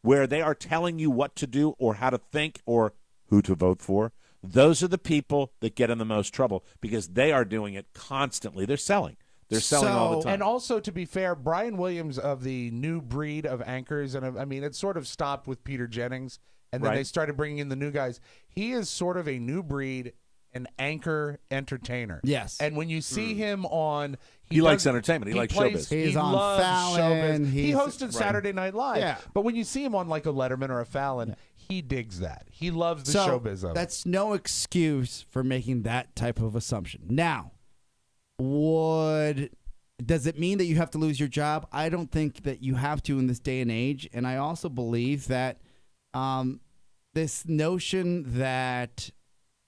Speaker 2: where they are telling you what to do or how to think or who to vote for, those are the people that get in the most trouble because they are doing it constantly. They're selling. They're selling all the time.
Speaker 3: And also, to be fair, Brian Williams of the new breed of anchors, and I mean, it sort of stopped with Peter Jennings, and then they started bringing in the new guys. He is sort of a new breed, an anchor entertainer.
Speaker 4: Yes.
Speaker 3: And when you see him on...
Speaker 2: He likes entertainment. He likes showbiz.
Speaker 4: He's
Speaker 3: he
Speaker 4: on
Speaker 3: loves
Speaker 4: Fallon.
Speaker 3: showbiz. He
Speaker 4: He's-
Speaker 3: hosted Saturday Night Live.
Speaker 4: Yeah.
Speaker 3: But when you see him on like a Letterman or a Fallon, he digs that. He loves the showbiz of it.
Speaker 4: That's no excuse for making that type of assumption. Now, does it mean that you have to lose your job? I don't think that you have to in this day and age. And I also believe that this notion that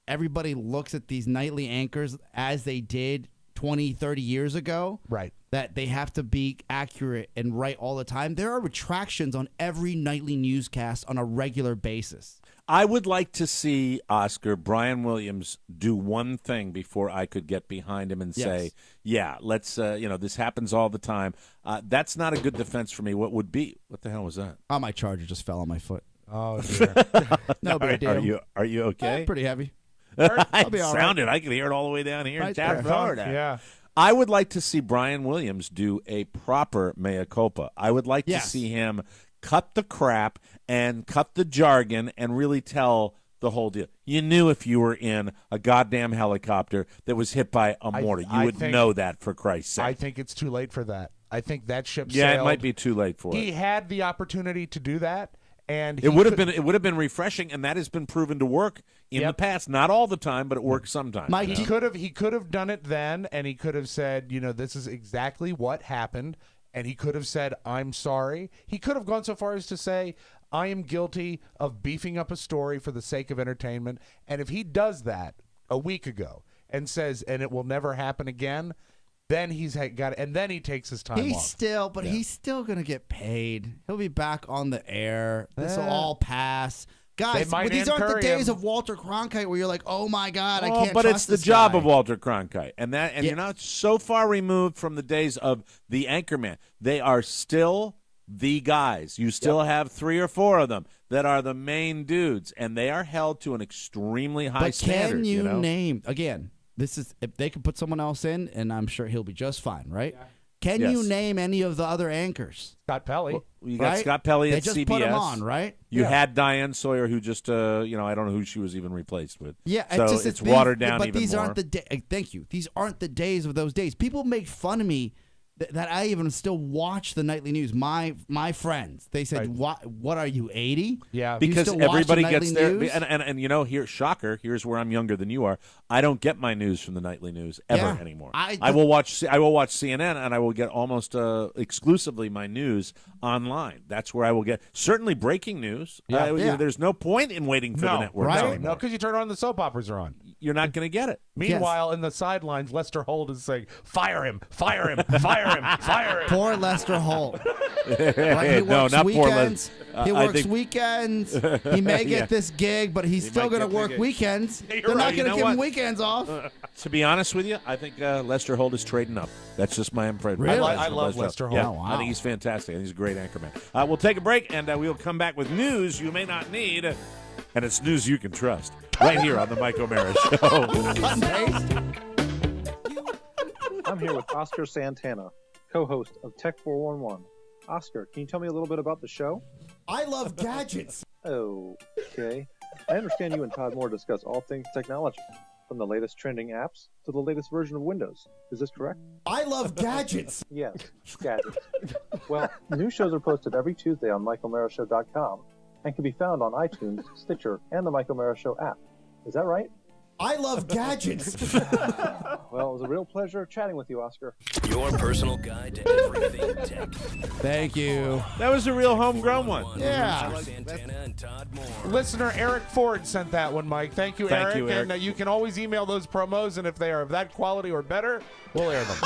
Speaker 4: everybody looks at these nightly anchors as they did 20, 30 years ago.
Speaker 3: Right.
Speaker 4: That they have to be accurate and right all the time. There are retractions on every nightly newscast on a regular basis.
Speaker 2: I would like to see, Oscar, Brian Williams do one thing before I could get behind him and say, yeah, let's, this happens all the time. That's not a good defense for me. What the hell was that?
Speaker 4: Oh, my charger just fell on my foot.
Speaker 3: Oh, dear.
Speaker 4: No big deal.
Speaker 2: Are you okay?
Speaker 4: Pretty heavy.
Speaker 2: I'll
Speaker 4: be all
Speaker 2: sounded. I could hear it all the way down here in
Speaker 4: Right
Speaker 2: South
Speaker 4: there.
Speaker 2: Florida.
Speaker 3: Yeah.
Speaker 2: I would like to see Brian Williams do a proper mea culpa. I would like to see him cut the crap and cut the jargon and really tell the whole deal. You knew if you were in a goddamn helicopter that was hit by a mortar. You would know that, for Christ's sake.
Speaker 3: I think it's too late for that. I think that ship
Speaker 2: Yeah,
Speaker 3: sailed.
Speaker 2: it might be too late for
Speaker 3: He
Speaker 2: it.
Speaker 3: had the opportunity to do that, and
Speaker 2: It would have been refreshing, and that has been proven to work in the past. Not all the time, but it works sometimes.
Speaker 4: Mike,
Speaker 3: He could have done it then, and he could have said, this is exactly what happened, and he could have said, I'm sorry. He could have gone so far as to say, I am guilty of beefing up a story for the sake of entertainment. And if he does that a week ago and says, and it will never happen again, then he's got, and then he takes his time
Speaker 4: He's
Speaker 3: off.
Speaker 4: he's still gonna get paid. He'll be back on the air. This will all pass. Guys, these aren't the days of Walter Cronkite where you're like, oh my God, I can't
Speaker 2: but
Speaker 4: trust
Speaker 2: it's the
Speaker 4: this
Speaker 2: job
Speaker 4: guy.
Speaker 2: of Walter Cronkite. And you're not so far removed from the days of the anchorman. They are still the guys. You still have 3 or 4 of them that are the main dudes, and they are held to an extremely high standard.
Speaker 4: Can you
Speaker 2: know?
Speaker 4: name, again, this is if they could put someone else in, and I'm sure he'll be just fine, right? Yeah. Can you name any of the other anchors?
Speaker 3: Scott Pelley.
Speaker 2: Well, you got Scott Pelley at CBS.
Speaker 4: They just put him on, right?
Speaker 2: You had Diane Sawyer, who just, I don't know who she was even replaced with.
Speaker 4: Yeah,
Speaker 2: so it's watered down
Speaker 4: but
Speaker 2: even
Speaker 4: these
Speaker 2: more.
Speaker 4: aren't the thank you. These aren't the days of those days. People make fun of me that I even still watch the nightly news. My friends, they said, "What are you, 80?"
Speaker 3: Yeah,
Speaker 2: because everybody gets their
Speaker 4: news?
Speaker 2: and here, shocker. Here's where I'm younger than you are. I don't get my news from the nightly news ever anymore. I will watch CNN, and I will get almost exclusively my news online. That's where I will get certainly breaking news. There's no point in waiting for the network.
Speaker 3: Right? No, because you turn on, the soap operas are on.
Speaker 2: You're not going to get it.
Speaker 3: Meanwhile, in the sidelines, Lester Holt is saying, "Fire him! Fire him! Fire him! Fire him!"
Speaker 4: Poor Lester Holt.
Speaker 2: He works
Speaker 4: weekends. He works weekends. He may get this gig, but he's still going to work weekends. They're not going to give him weekends off.
Speaker 2: To be honest with you, I think Lester Holt is trading up. That's just my impression.
Speaker 3: Really? I love Lester Holt.
Speaker 2: Yeah,
Speaker 4: wow.
Speaker 2: I think he's fantastic. I think he's a great anchorman. We'll take a break, and we'll come back with news you may not need, and it's news you can trust. Right here on the Mike O'Mara Show.
Speaker 11: I'm here with Oscar Santana, co-host of Tech 411. Oscar, can you tell me a little bit about the show?
Speaker 4: I love gadgets.
Speaker 11: Okay. I understand you and Todd Moore discuss all things technology, from the latest trending apps to the latest version of Windows. Is this correct?
Speaker 4: I love gadgets.
Speaker 11: Yes, gadgets. Well, new shows are posted every Tuesday on MikeO'MaraShow.com and can be found on iTunes, Stitcher, and the Mike O'Mara Show app. Is that right?
Speaker 4: I love gadgets.
Speaker 11: Well, it was a real pleasure chatting with you, Oscar.
Speaker 12: Your personal guide to everything tech.
Speaker 4: Thank you.
Speaker 2: That was a real homegrown one.
Speaker 4: Yeah.
Speaker 3: Listener Eric Ford sent that one, Mike. Thank you, Eric.
Speaker 2: Thank you, Eric.
Speaker 3: And you can always email those promos, and if they are of that quality or better, we'll air them.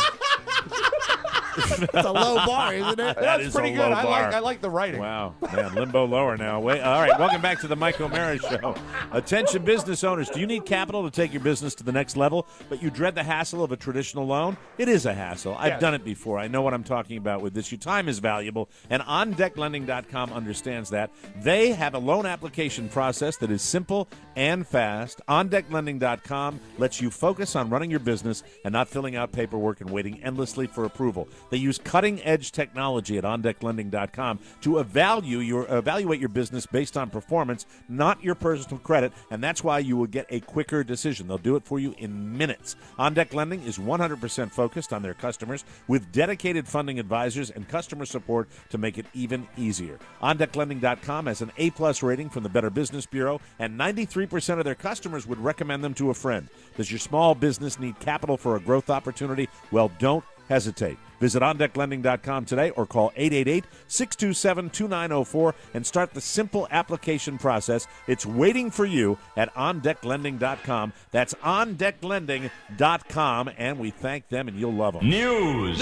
Speaker 4: That's a low bar, isn't it?
Speaker 3: That's pretty good. I like the writing.
Speaker 2: Wow, man, limbo lower now. Wait, all right, welcome back to the Mike O'Mara Show. Attention business owners, do you need capital to take your business to the next level, but you dread the hassle of a traditional loan? It is a hassle. I've done it before. I know what I'm talking about with this. Your time is valuable, and OnDeckLending.com understands that. They have a loan application process that is simple and fast. OnDeckLending.com lets you focus on running your business and not filling out paperwork and waiting endlessly for approval. They use cutting-edge technology at OnDeckLending.com to evaluate your business based on performance, not your personal credit, and that's why you will get a quicker decision. They'll do it for you in minutes. OnDeck Lending is 100% focused on their customers with dedicated funding advisors and customer support to make it even easier. OnDeckLending.com has an A-plus rating from the Better Business Bureau, and 93% of their customers would recommend them to a friend. Does your small business need capital for a growth opportunity? Well, don't hesitate. Visit OnDeckLending.com today or call 888-627-2904 and start the simple application process. It's waiting for you at OnDeckLending.com. That's OnDeckLending.com, and we thank them, and you'll love them.
Speaker 12: News.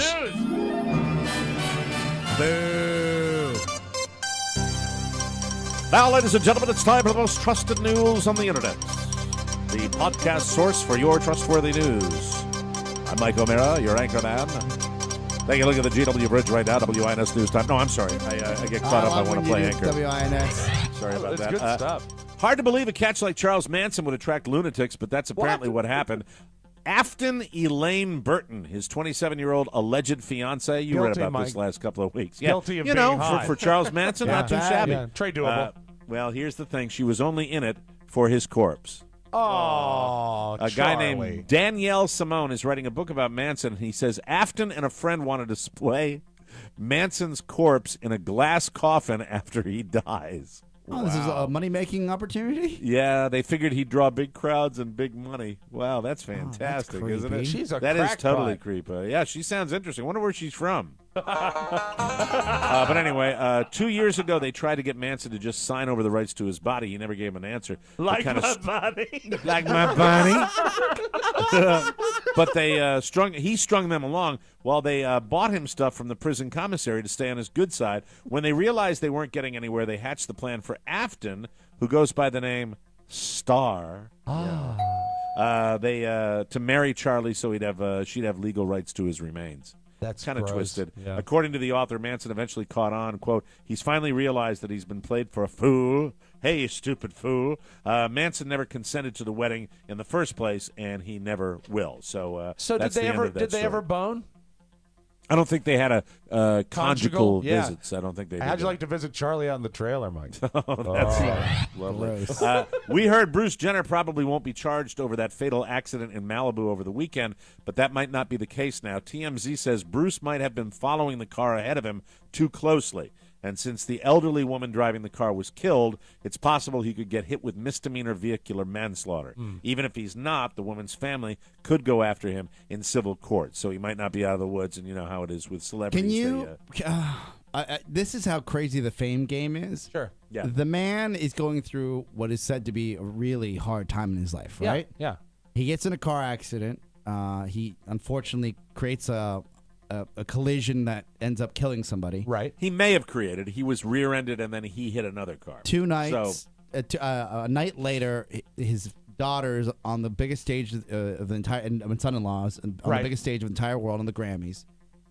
Speaker 2: Boo. Now, ladies and gentlemen, it's time for the most trusted news on the Internet. The podcast source for your trustworthy news. I'm Mike O'Mara, your anchor man. Take a look at the GW Bridge right now, WINS News Time. No, I'm sorry. I get caught up. I want to play anchor.
Speaker 4: WINS.
Speaker 2: Sorry about that.
Speaker 3: Good stuff.
Speaker 2: Hard to believe a catch like Charles Manson would attract lunatics, but that's apparently what happened. Afton Elaine Burton, his 27-year-old alleged fiancée. You read about this last couple of weeks. Yeah.
Speaker 3: Guilty of being high.
Speaker 2: For Charles Manson, not too shabby.
Speaker 3: Yeah. Trade doable.
Speaker 2: Well, here's the thing. She was only in it for his corpse.
Speaker 3: Oh,
Speaker 2: a guy named Danielle Simone is writing a book about Manson. He says Afton and a friend want to display Manson's corpse in a glass coffin after he dies.
Speaker 4: Oh, wow. This is a money-making opportunity?
Speaker 2: Yeah, they figured he'd draw big crowds and big money. Wow, that's fantastic, isn't it?
Speaker 3: She's a
Speaker 2: That is totally
Speaker 3: crackpot.
Speaker 2: creepy. Yeah, she sounds interesting. Wonder where she's from. But anyway, 2 years ago, they tried to get Manson to just sign over the rights to his body. He never gave him an answer.
Speaker 3: Like my body.
Speaker 2: Like my body. But he strung them along while they bought him stuff from the prison commissary to stay on his good side. When they realized they weren't getting anywhere, they hatched the plan for Afton, who goes by the name Star. To marry Charlie so she'd have legal rights to his remains.
Speaker 3: That's
Speaker 2: kind of twisted.
Speaker 3: Yeah.
Speaker 2: According to the author, Manson eventually caught on, quote, he's finally realized that he's been played for a fool. Hey, you stupid fool. Manson never consented to the wedding in the first place, and he never will. So
Speaker 3: did they ever bone?
Speaker 2: I don't think they had a conjugal
Speaker 3: yeah.
Speaker 2: visits. I don't think they did.
Speaker 3: How'd you like to visit Charlie out in the trailer, Mike?
Speaker 2: That's lovely. We heard Bruce Jenner probably won't be charged over that fatal accident in Malibu over the weekend, but that might not be the case now. TMZ says Bruce might have been following the car ahead of him too closely. And since the elderly woman driving the car was killed, it's possible he could get hit with misdemeanor vehicular manslaughter. Even if he's not, the woman's family could go after him in civil court. So he might not be out of the woods, and you know how it is with celebrities.
Speaker 4: Can you? This is how crazy the fame game is.
Speaker 3: Sure.
Speaker 2: Yeah.
Speaker 4: The man is going through what is said to be a really hard time in his life, right?
Speaker 3: Yeah.
Speaker 4: He gets in a car accident. He unfortunately creates a collision that ends up killing somebody.
Speaker 3: Right.
Speaker 2: He may have created. He was rear-ended, and then he hit another car.
Speaker 4: 2 nights.
Speaker 2: So,
Speaker 4: a night later, his daughter's on the biggest stage of the entire, and son-in-law's on the biggest stage of the entire world on the Grammys.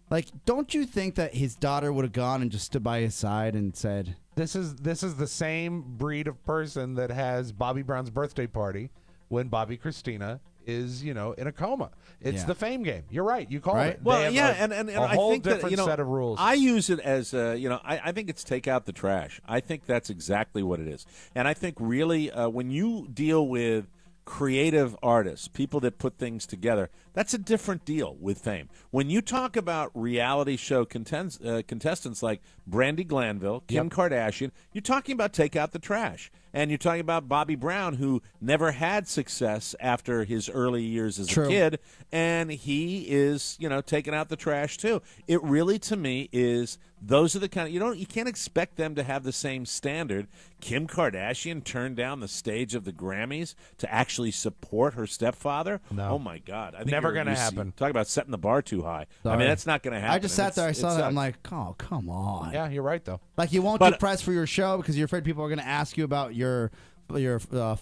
Speaker 4: Like, don't you think that his daughter would have gone and just stood by his side and said,
Speaker 3: This is the same breed of person that has Bobby Brown's birthday party when Bobby Christina is, in a coma. It's the fame game. You're right. You called it.
Speaker 2: Well,
Speaker 3: They have
Speaker 2: and
Speaker 3: a
Speaker 2: I
Speaker 3: whole
Speaker 2: think
Speaker 3: different
Speaker 2: that,
Speaker 3: set of rules.
Speaker 2: I use it as, I think it's take out the trash. I think that's exactly what it is. And I think really when you deal with creative artists, people that put things together, that's a different deal with fame. When you talk about reality show contestants like Brandi Glanville, Kim Kardashian, you're talking about take out the trash. And you're talking about Bobby Brown, who never had success after his early years as a kid, and he is, taking out the trash too. It really, to me, is those are the kind of you can't expect them to have the same standard. Kim Kardashian turned down the stage of the Grammys to actually support her stepfather.
Speaker 3: No.
Speaker 2: Oh my God, I think
Speaker 3: Never going to happen.
Speaker 2: Talk about setting the bar too high.
Speaker 4: Sorry.
Speaker 2: I mean, that's not going to happen.
Speaker 4: I just sat there, I saw that, I'm like, oh, come on.
Speaker 3: Yeah, you're right though.
Speaker 4: Like, you won't do press for your show because you're afraid people are going to ask you about your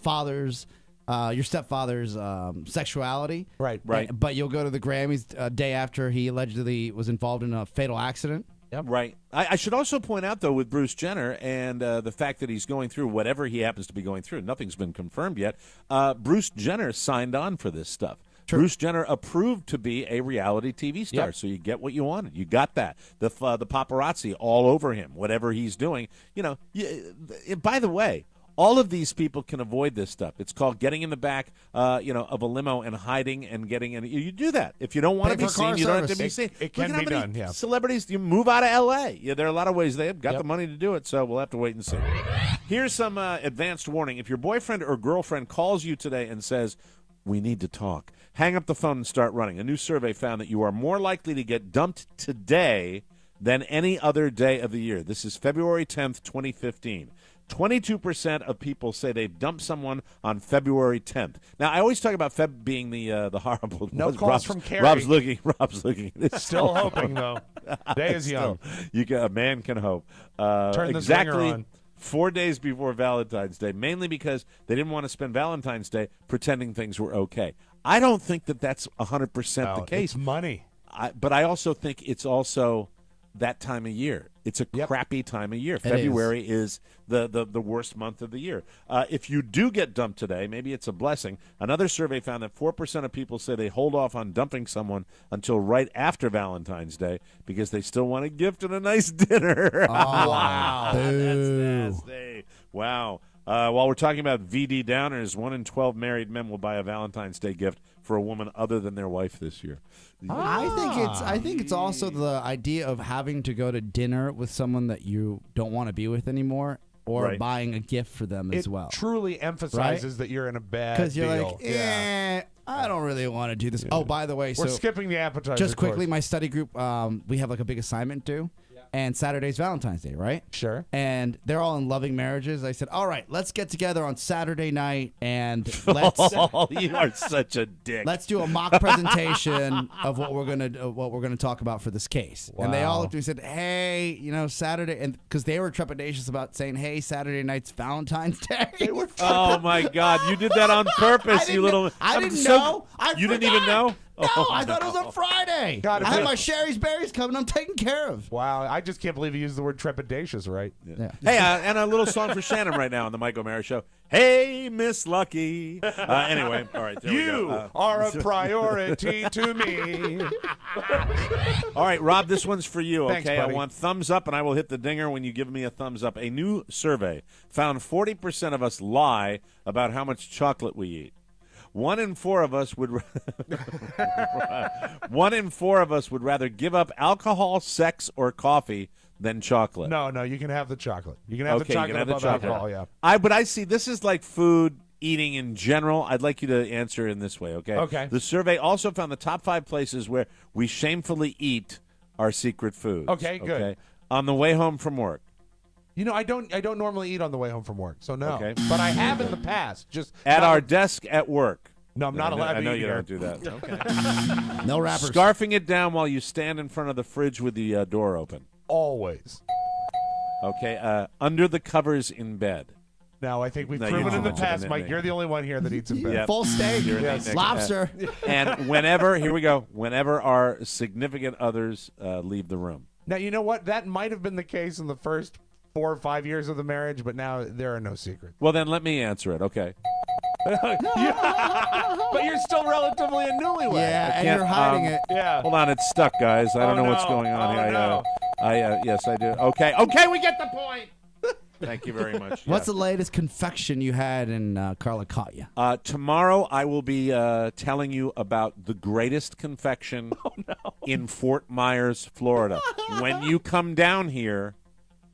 Speaker 4: father's, your stepfather's sexuality.
Speaker 3: Right.
Speaker 4: But you'll go to the Grammys a day after he allegedly was involved in a fatal accident.
Speaker 3: Yep.
Speaker 2: Right. I should also point out, though, with Bruce Jenner and the fact that he's going through whatever he happens to be going through, nothing's been confirmed yet, Bruce Jenner signed on for this stuff. True. Bruce Jenner approved to be a reality TV star, so you get what you wanted. You got that. The paparazzi all over him, whatever he's doing. By the way, all of these people can avoid this stuff. It's called getting in the back, of a limo and hiding and getting in. You do that. If you don't want to be seen, you don't have to be seen.
Speaker 3: It can be done, yeah.
Speaker 2: Celebrities, you move out of L.A. Yeah, there are a lot of ways they've got the money to do it, so we'll have to wait and see. Here's some advanced warning. If your boyfriend or girlfriend calls you today and says, we need to talk, hang up the phone and start running. A new survey found that you are more likely to get dumped today than any other day of the year. This is February 10th, 2015. 22% of people say they've dumped someone on February 10th. Now, I always talk about Feb being the horrible.
Speaker 3: No calls from Carrie.
Speaker 2: Rob's looking.
Speaker 3: Still hoping, though. Day is young.
Speaker 2: A man can hope.
Speaker 3: Turn the
Speaker 2: exactly
Speaker 3: ringer on.
Speaker 2: 4 days before Valentine's Day, mainly because they didn't want to spend Valentine's Day pretending things were okay. I don't think that that's 100% the case.
Speaker 3: It's money.
Speaker 2: But I also think it's also that time of year. It's a crappy time of year. February is the worst month of the year. If you do get dumped today, maybe it's a blessing. Another survey found that 4% of people say they hold off on dumping someone until right after Valentine's Day because they still want a gift and a nice dinner.
Speaker 4: Oh, wow.
Speaker 2: That's nasty. Wow. While we're talking about VD downers, 1 in 12 married men will buy a Valentine's Day gift for a woman other than their wife this year.
Speaker 4: I think it's also the idea of having to go to dinner with someone that you don't want to be with anymore, or buying a gift for them as well.
Speaker 3: It truly emphasizes that you're in a bad deal.
Speaker 4: Because you're like, I don't really want to do this. Oh, by the way,
Speaker 3: we're skipping the appetizer.
Speaker 4: Just quickly, my study group, we have like a big assignment due. And Saturday's Valentine's Day, right?
Speaker 3: Sure.
Speaker 4: And they're all in loving marriages. I said, all right, let's get together on Saturday night and let's
Speaker 2: you are such a dick.
Speaker 4: let's do a mock presentation of what we're gonna talk about for this case. And they all looked at me and said, hey, Saturday, and because they were trepidatious about saying, hey, Saturday night's Valentine's Day.
Speaker 2: Oh my God, you did that on purpose, you little.
Speaker 4: I didn't know.
Speaker 2: You didn't even know.
Speaker 4: No, I thought it was on Friday.
Speaker 3: God,
Speaker 4: I had my Sherry's Berries coming. I'm taken care of.
Speaker 3: Wow, I just can't believe you used the word trepidatious, right?
Speaker 4: Yeah.
Speaker 2: Hey, and a little song for Shannon right now on the Mike O'Mara Show. Hey, Miss Lucky. Anyway, all right, there we go.
Speaker 3: You are a priority to me.
Speaker 2: All right, Rob, this one's for you, okay?
Speaker 3: Thanks, buddy.
Speaker 2: I want thumbs up, and I will hit the dinger when you give me a thumbs up. A new survey found 40% of us lie about how much chocolate we eat. 1 in 4 of us would 1 in 4 of us would rather give up alcohol, sex, or coffee than chocolate.
Speaker 3: No, you can have the chocolate. You can have the chocolate above alcohol, yeah.
Speaker 2: But I see this is like food eating in general. I'd like you to answer in this way, okay?
Speaker 3: Okay.
Speaker 2: The survey also found the top 5 places where we shamefully eat our secret foods.
Speaker 3: Okay, good.
Speaker 2: Okay? On the way home from work.
Speaker 3: I don't normally eat on the way home from work, so no.
Speaker 2: Okay.
Speaker 3: But I have in the past. Just
Speaker 2: At our desk at work.
Speaker 3: No, I'm not allowed to eat
Speaker 2: I know you
Speaker 3: here.
Speaker 2: don't do that. Okay.
Speaker 4: No wrappers.
Speaker 2: Scarfing it down while you stand in front of the fridge with the door open.
Speaker 3: Always.
Speaker 2: Okay. Under the covers in bed.
Speaker 3: Now, I think we've
Speaker 2: No,
Speaker 3: proven
Speaker 2: you
Speaker 3: in the
Speaker 2: don't.
Speaker 3: past, Mike, you're the only one here that eats in bed.
Speaker 2: Yep.
Speaker 4: Full steak.
Speaker 3: Yes.
Speaker 4: Lobster.
Speaker 2: And whenever our significant others leave the room.
Speaker 3: Now, you know what? That might have been the case in the first 4 or 5 years of the marriage, but now there are no secrets.
Speaker 2: Well, then let me answer it, okay?
Speaker 3: But you're still relatively a newlywed.
Speaker 4: Yeah, and you're hiding it.
Speaker 3: Yeah.
Speaker 2: Hold on, it's stuck, guys. I don't know what's
Speaker 3: no.
Speaker 2: going on
Speaker 3: Oh,
Speaker 2: here.
Speaker 3: no.
Speaker 2: Yes, I do. Okay, we get the point. Thank you very much.
Speaker 4: What's
Speaker 2: Yeah.
Speaker 4: the latest confection you had and Carla caught you?
Speaker 2: Tomorrow I will be telling you about the greatest confection in Fort Myers, Florida. When you come down here,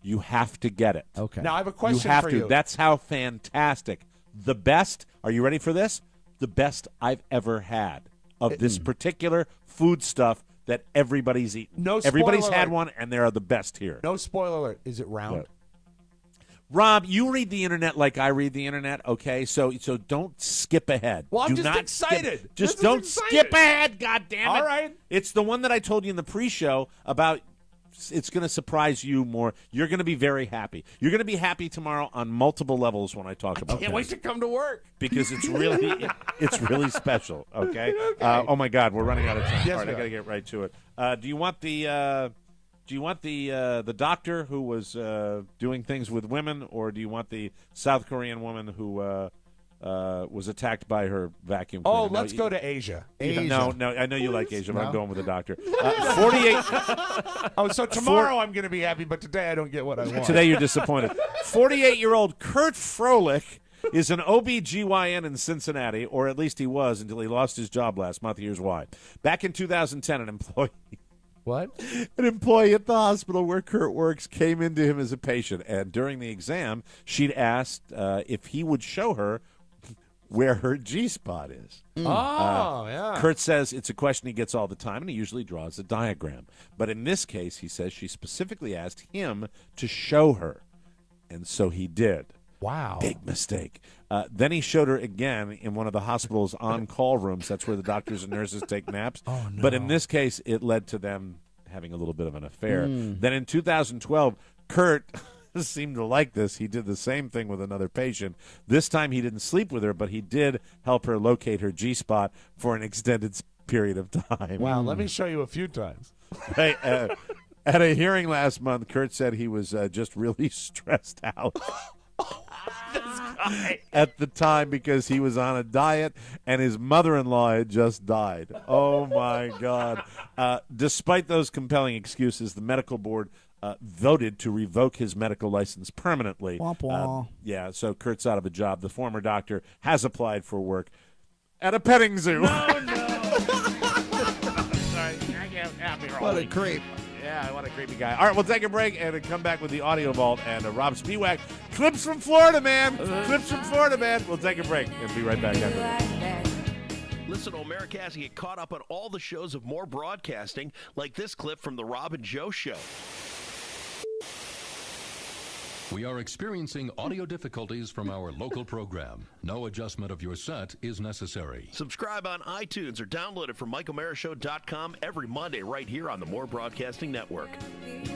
Speaker 2: you have to get it.
Speaker 4: Okay.
Speaker 3: Now, I have a question
Speaker 2: You have
Speaker 3: for
Speaker 2: to.
Speaker 3: you.
Speaker 2: That's how fantastic. The best, are you ready for this? The best I've ever had of this particular food stuff that everybody's eaten.
Speaker 3: No spoiler
Speaker 2: Everybody's had
Speaker 3: alert.
Speaker 2: one, and they are the best here.
Speaker 3: No spoiler alert. Is it round?
Speaker 2: What? Rob, you read the internet like I read the internet, okay? So don't skip ahead.
Speaker 3: Well, I'm
Speaker 2: Do
Speaker 3: just
Speaker 2: not
Speaker 3: excited.
Speaker 2: skip-
Speaker 3: This
Speaker 2: Just
Speaker 3: is
Speaker 2: don't
Speaker 3: exciting.
Speaker 2: skip ahead, goddammit.
Speaker 3: All right.
Speaker 2: It's the one that I told you in the pre-show about. It's going to surprise you more. You're going to be very happy. You're going to be happy tomorrow on multiple levels when I talk about
Speaker 3: Can't
Speaker 2: this.
Speaker 3: wait to come to work.
Speaker 2: Because it's really special. Okay. Oh my God, we're running out of time.
Speaker 3: Yes,
Speaker 2: All right,
Speaker 3: we
Speaker 2: I got to
Speaker 3: are.
Speaker 2: get right to it. Do you want the doctor who was doing things with women, or do you want the South Korean woman who was attacked by her vacuum cleaner?
Speaker 3: Oh,
Speaker 2: No,
Speaker 3: let's go to Asia.
Speaker 2: No, I know you like Asia, but I'm
Speaker 4: No?
Speaker 2: going with the doctor. 48.
Speaker 3: Oh, so tomorrow I'm going to be happy, but today I don't get what I want.
Speaker 2: Today you're disappointed. 48-year-old Kurt Froelich is an OB-GYN in Cincinnati, or at least he was until he lost his job last month. Here's why. Back in 2010, an employee at the hospital where Kurt works came into him as a patient, and during the exam, she'd asked if he would show her where her G-spot is.
Speaker 3: Yeah.
Speaker 2: Kurt says it's a question he gets all the time, and he usually draws a diagram. But in this case, he says she specifically asked him to show her, and so he did.
Speaker 3: Wow.
Speaker 2: Big mistake. Then he showed her again in one of the hospital's on-call rooms. That's where the doctors and nurses take naps.
Speaker 3: Oh, no.
Speaker 2: But in this case, it led to them having a little bit of an affair. Then in 2012, Kurt seemed to like this. He did the same thing with another patient. This time he didn't sleep with her, but he did help her locate her G-spot for an extended period of time.
Speaker 3: Wow, let me show you a few times.
Speaker 2: Hey, at a hearing last month, Kurt said he was just really stressed out. At the time because he was on a diet and his mother-in-law had just died. Oh, my God. Despite those compelling excuses, the medical board voted to revoke his medical license permanently.
Speaker 4: Womp womp.
Speaker 2: Yeah, so Kurt's out of a job. The former doctor has applied for work at a petting zoo.
Speaker 3: No.
Speaker 2: Sorry,
Speaker 4: What a creep.
Speaker 2: Yeah, what a creepy guy. All right, we'll take a break and come back with the audio vault and Rob Spiewak. Clips from Florida, man. Clips from Florida, man. We'll take a break and be right back after this.
Speaker 12: Listen to Americast and get caught up on all the shows of more broadcasting, like this clip from The Rob and Joe Show.
Speaker 13: We are experiencing audio difficulties from our local program. No adjustment of your set is necessary.
Speaker 12: Subscribe on iTunes or download it from MikeOMaraShow.com every Monday right here on the More Broadcasting Network.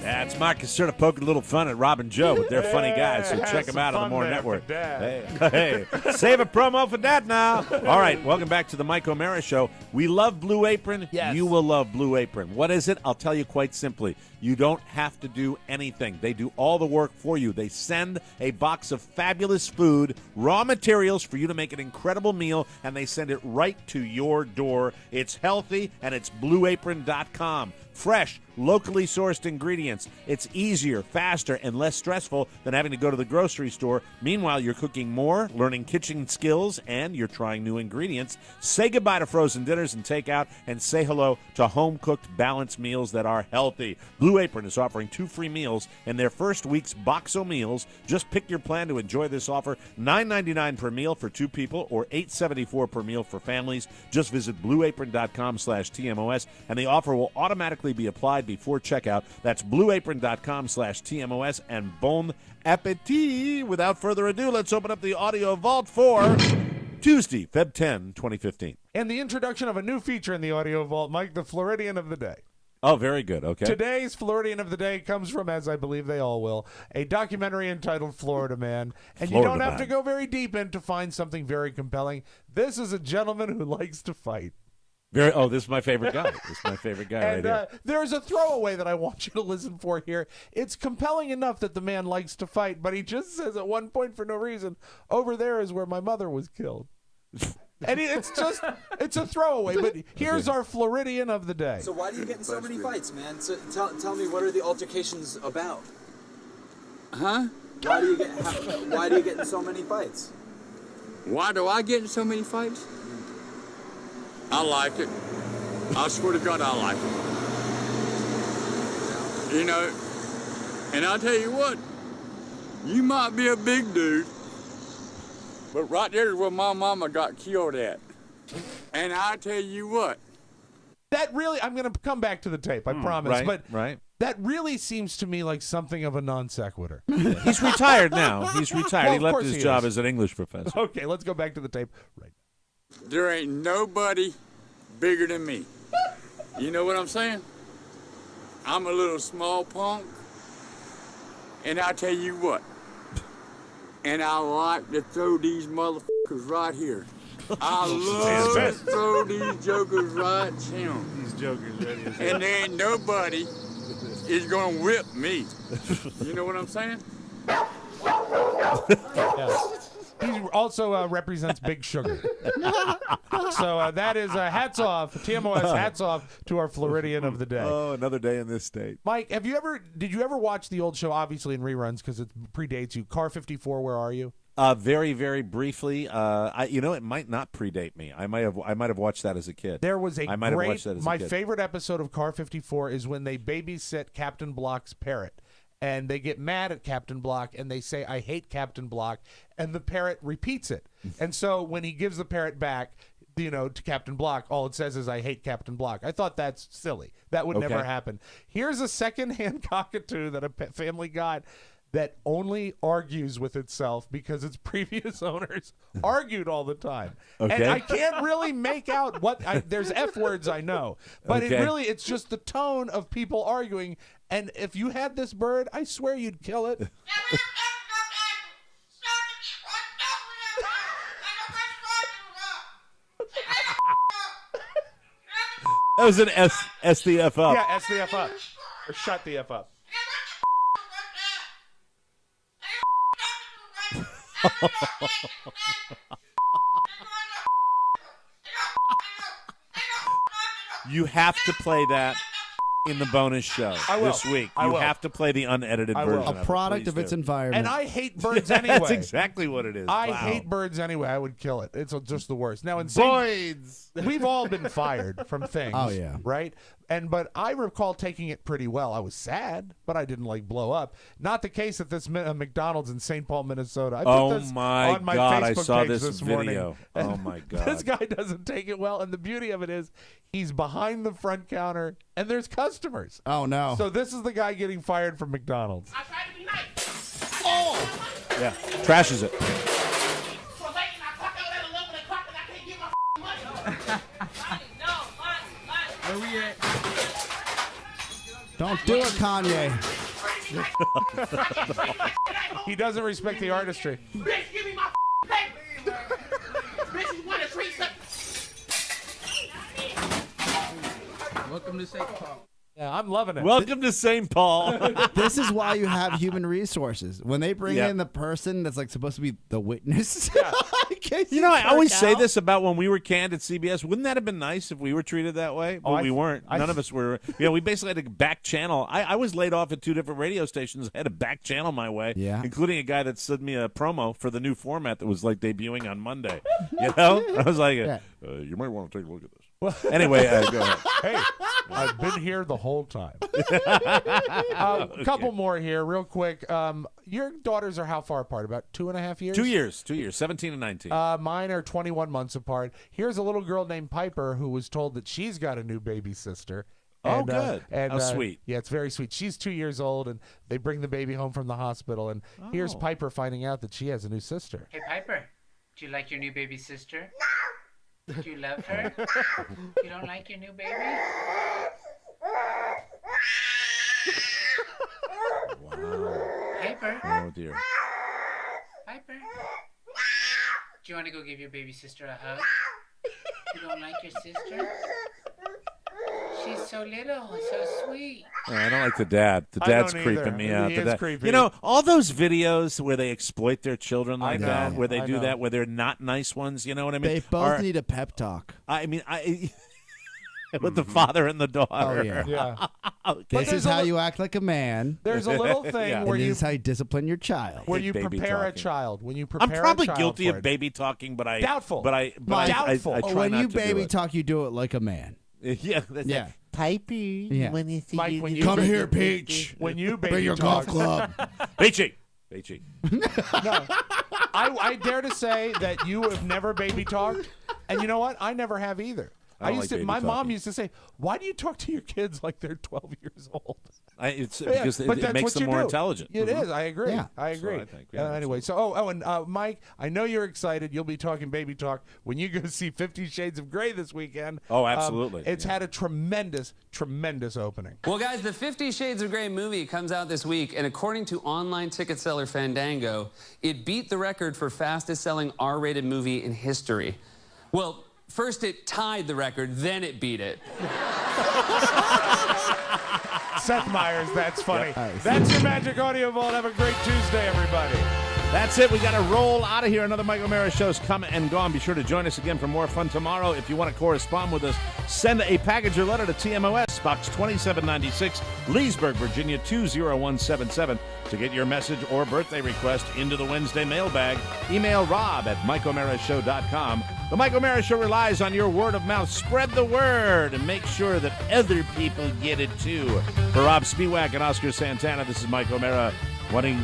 Speaker 2: That's Mike is sort of poking a little fun at Rob and Joe, but they're funny guys, so check them out on the More Network. Hey, save a promo for Dad now. All right, welcome back to the Mike O'Mara Show. We love Blue Apron.
Speaker 3: Yes.
Speaker 2: You will love Blue Apron. What is it? I'll tell you quite simply. You don't have to do anything. They do all the work for you. They send a box of fabulous food, raw materials for you to make an incredible meal, and they send it right to your door. It's healthy, and it's blueapron.com. Fresh, locally sourced ingredients. It's easier, faster, and less stressful than having to go to the grocery store. Meanwhile, you're cooking more, learning kitchen skills, and you're trying new ingredients. Say goodbye to frozen dinners and takeout, and say hello to home-cooked, balanced meals that are healthy. Blue Apron is offering 2 free meals in their first week's Boxo Meals. Just pick your plan to enjoy this offer. $9.99 per meal for 2 people or $8.74 per meal for families. Just visit blueapron.com/TMOS, and the offer will automatically be applied before checkout. That's blueapron.com/TMOS, and bon appetit. Without further ado, let's open up the audio vault for Tuesday, Feb 10, 2015.
Speaker 3: And the introduction of a new feature in the audio vault, Mike, the Floridian of the Day.
Speaker 2: Oh, very good. Okay.
Speaker 3: Today's Floridian of the Day comes from, as I believe they all will, a documentary entitled Florida Man. And
Speaker 2: Florida
Speaker 3: you don't have
Speaker 2: Man.
Speaker 3: to go very deep in to find something very compelling. This is a gentleman who likes to fight.
Speaker 2: This is my favorite guy. This is my favorite guy
Speaker 3: And
Speaker 2: right here.
Speaker 3: there's a throwaway that I want you to listen for here. It's compelling enough that the man likes to fight, but he just says at one point for no reason, over there is where my mother was killed. And it's a throwaway, but here's our Floridian of the day.
Speaker 14: So why do you get in so many fights, man? So tell me, what are the altercations about?
Speaker 15: Huh?
Speaker 14: Why do you get in so many fights?
Speaker 15: Why do I get in so many fights? I like it. I swear to God, I like it. You know, and I'll tell you what, you might be a big dude, but right there is where my mama got killed at. And I tell you what.
Speaker 3: That really, I'm going to come back to the tape, I promise.
Speaker 2: Right.
Speaker 3: That really seems to me like something of a non sequitur.
Speaker 2: He's retired now. He's retired.
Speaker 3: Well,
Speaker 2: he
Speaker 3: of
Speaker 2: left
Speaker 3: course
Speaker 2: his
Speaker 3: he
Speaker 2: job
Speaker 3: is.
Speaker 2: as an English professor.
Speaker 3: Okay, let's go back to the tape right now.
Speaker 15: There ain't nobody bigger than me. You know what I'm saying? I'm a little small punk, and I tell you what, and I like to throw these motherfuckers right here. I love to throw these jokers right here.
Speaker 2: These jokers ready as
Speaker 15: And there ain't nobody is gonna whip me. You know what I'm saying?
Speaker 3: Yes. He also represents Big Sugar. So that is hats off, TMOS hats off to our Floridian of the day.
Speaker 2: Oh, another day in this state.
Speaker 3: Mike, did you ever watch the old show, obviously in reruns because it predates you, Car 54, Where Are You?
Speaker 2: Very, very briefly. It might not predate me. I might have watched that as a kid.
Speaker 3: There was
Speaker 2: I might have watched that as a
Speaker 3: my
Speaker 2: kid.
Speaker 3: favorite episode of Car 54 is when they babysit Captain Block's parrot. And they get mad at Captain Block, and they say, I hate Captain Block, and the parrot repeats it. And so when he gives the parrot back, to Captain Block, all it says is, I hate Captain Block. I thought that's silly. That would never happen. Here's a secondhand cockatoo that a family got that only argues with itself because its previous owners argued all the time.
Speaker 2: Okay.
Speaker 3: And I can't really make out there's F words I know, but it's just the tone of people arguing. And if you had this bird, I swear you'd kill it.
Speaker 2: That was an SDF up.
Speaker 3: Yeah, SDF up. Or shut the F up.
Speaker 2: You have to play that in the bonus show this week. You have to play the unedited version.
Speaker 4: A product of its environment.
Speaker 3: And I hate birds anyway.
Speaker 2: That's exactly what it is.
Speaker 3: I hate birds anyway. I would kill it. It's just the worst. Now, we've all been fired from things.
Speaker 4: Oh, yeah.
Speaker 3: Right? But I recall taking it pretty well. I was sad, but I didn't blow up. Not the case at this McDonald's in St. Paul, Minnesota. I put this on my
Speaker 2: God,
Speaker 3: Facebook
Speaker 2: I saw
Speaker 3: page
Speaker 2: this video.
Speaker 3: Morning.
Speaker 2: Oh my God.
Speaker 3: This guy doesn't take it well, and the beauty of it is he's behind the front counter, and there's customers.
Speaker 4: Oh no!
Speaker 3: So this is the guy getting fired from McDonald's.
Speaker 6: I tried to be nice.
Speaker 3: Oh!
Speaker 2: Yeah, trashes it.
Speaker 6: Where we at?
Speaker 4: Don't do it, Kanye.
Speaker 3: He doesn't respect the artistry.
Speaker 6: Bitch, give me my paper. Bitch, you want to treat something? Welcome to St. Paul.
Speaker 3: Yeah, I'm loving it.
Speaker 2: Welcome to St. Paul.
Speaker 4: This is why you have human resources. When they bring in the person that's like supposed to be the witness.
Speaker 2: You know, I always say this about when we were canned at CBS. Wouldn't that have been nice if we were treated that way? But we weren't. None of us were. We basically had to back channel. I was laid off at 2 different radio stations. I had to back channel my way, including a guy that sent me a promo for the new format that was like debuting on Monday. You know? I was like, you might want to take a look at this. Anyway, go ahead.
Speaker 3: Hey, I've been here the whole time. A couple more here, real quick. Your daughters are how far apart? About 2.5 years?
Speaker 2: 2 years. 2 years. 17 and 19.
Speaker 3: Mine are 21 months apart. Here's a little girl named Piper who was told that she's got a new baby sister.
Speaker 2: Oh, good.
Speaker 3: And,
Speaker 2: how sweet.
Speaker 3: Yeah, it's very sweet. She's 2 years old, and they bring the baby home from the hospital. And here's Piper finding out that she has a new sister.
Speaker 16: Hey, Piper, do you like your new baby sister? No. Do you love her? You don't like your new baby?
Speaker 2: Wow.
Speaker 16: Piper.
Speaker 2: Oh, dear.
Speaker 16: Piper. Do you want to go give your baby sister a hug? You don't like your sister? She's so little, so sweet.
Speaker 2: I don't like the dad. The dad's creeping me out. The dad.
Speaker 3: Creepy.
Speaker 2: You know, all those videos where they exploit their children like that, where they
Speaker 3: I
Speaker 2: do
Speaker 3: know.
Speaker 2: that, where they're not nice ones, you know what I mean?
Speaker 4: They both need a pep talk.
Speaker 2: I mean, with the father and the daughter.
Speaker 4: Oh, yeah.
Speaker 2: Okay.
Speaker 4: This is how you act like a man.
Speaker 3: There's a little thing where
Speaker 4: and
Speaker 3: you
Speaker 4: this is how you discipline your child.
Speaker 3: where you prepare a child. When you prepare
Speaker 2: I'm probably
Speaker 3: a child
Speaker 2: guilty
Speaker 3: for
Speaker 2: of baby talking, but I
Speaker 3: Doubtful.
Speaker 2: But I
Speaker 3: Doubtful.
Speaker 2: I try
Speaker 4: When
Speaker 2: not
Speaker 4: you
Speaker 2: to do
Speaker 4: baby
Speaker 2: it.
Speaker 4: talk, you do it like a man.
Speaker 2: Yeah.
Speaker 4: Yeah.
Speaker 9: Pipey,
Speaker 4: Yeah.
Speaker 9: when you see
Speaker 3: Mike,
Speaker 9: you
Speaker 3: when you
Speaker 4: Come
Speaker 3: bring
Speaker 4: here,
Speaker 3: your-
Speaker 4: Peach.
Speaker 3: When you baby
Speaker 4: Bring your
Speaker 3: talk,
Speaker 4: golf club.
Speaker 2: Peachy.
Speaker 3: No, I dare to say that you have never baby talked, and you know what? I never have either.
Speaker 2: I don't
Speaker 3: used
Speaker 2: like
Speaker 3: to.
Speaker 2: baby
Speaker 3: My mom
Speaker 2: talking.
Speaker 3: used to say, "Why do you talk to your kids like they're 12 years old?"
Speaker 2: It's
Speaker 3: Yeah,
Speaker 2: because
Speaker 3: but
Speaker 2: it
Speaker 3: that's
Speaker 2: makes
Speaker 3: what
Speaker 2: them
Speaker 3: you
Speaker 2: more
Speaker 3: do.
Speaker 2: intelligent.
Speaker 3: It
Speaker 2: Mhm.
Speaker 3: is. I agree.
Speaker 4: Yeah.
Speaker 3: I agree.
Speaker 2: I think, yeah,
Speaker 3: anyway, so and Mike, I know you're excited. You'll be talking baby talk when you go see 50 Shades of Grey this weekend.
Speaker 2: Oh, absolutely.
Speaker 3: It's had a tremendous opening.
Speaker 17: Well, guys, the 50 Shades of Grey movie comes out this week, and according to online ticket seller Fandango, it beat the record for fastest-selling R-rated movie in history. Well, first it tied the record, then it beat it.
Speaker 3: Seth Meyers, that's funny. That's your Magic Audio Vault. Have a great Tuesday, everybody.
Speaker 2: That's it. We got to roll out of here. Another Michael Mara show's come and gone. Be sure to join us again for more fun tomorrow. If you want to correspond with us, send a package or letter to TMOS, Box 2796, Leesburg, Virginia 20177 to get your message or birthday request into the Wednesday mailbag. Email rob@michaelmarashow.com. The Michael Mara Show relies on your word of mouth. Spread the word and make sure that other people get it too. For Rob Spiewak and Oscar Santana, this is Michael Mara. Waiting,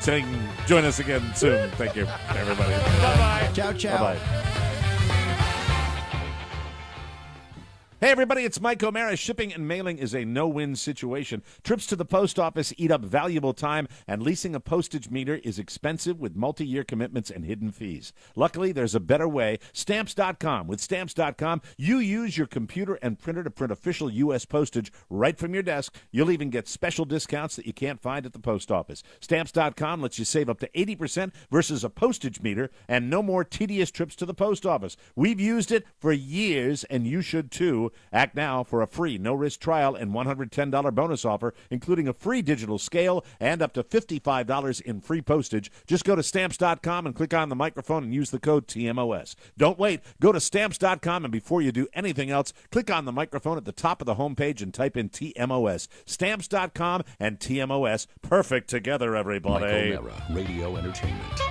Speaker 2: saying, join us again soon. Thank you, everybody.
Speaker 3: Bye-bye.
Speaker 4: Ciao, ciao.
Speaker 2: Bye-bye. Hey, everybody, it's Mike O'Mara. Shipping and mailing is a no-win situation. Trips to the post office eat up valuable time, and leasing a postage meter is expensive with multi-year commitments and hidden fees. Luckily, there's a better way. Stamps.com. With Stamps.com, you use your computer and printer to print official U.S. postage right from your desk. You'll even get special discounts that you can't find at the post office. Stamps.com lets you save up to 80% versus a postage meter, and no more tedious trips to the post office. We've used it for years, and you should too. Act now for a free no-risk trial and $110 bonus offer, including a free digital scale and up to $55 in free postage. Just go to Stamps.com and click on the microphone and use the code TMOS. Don't wait. Go to Stamps.com, and before you do anything else, click on the microphone at the top of the homepage and type in TMOS. Stamps.com and TMOS. Perfect together, everybody.
Speaker 1: Michael Mara, Radio Entertainment.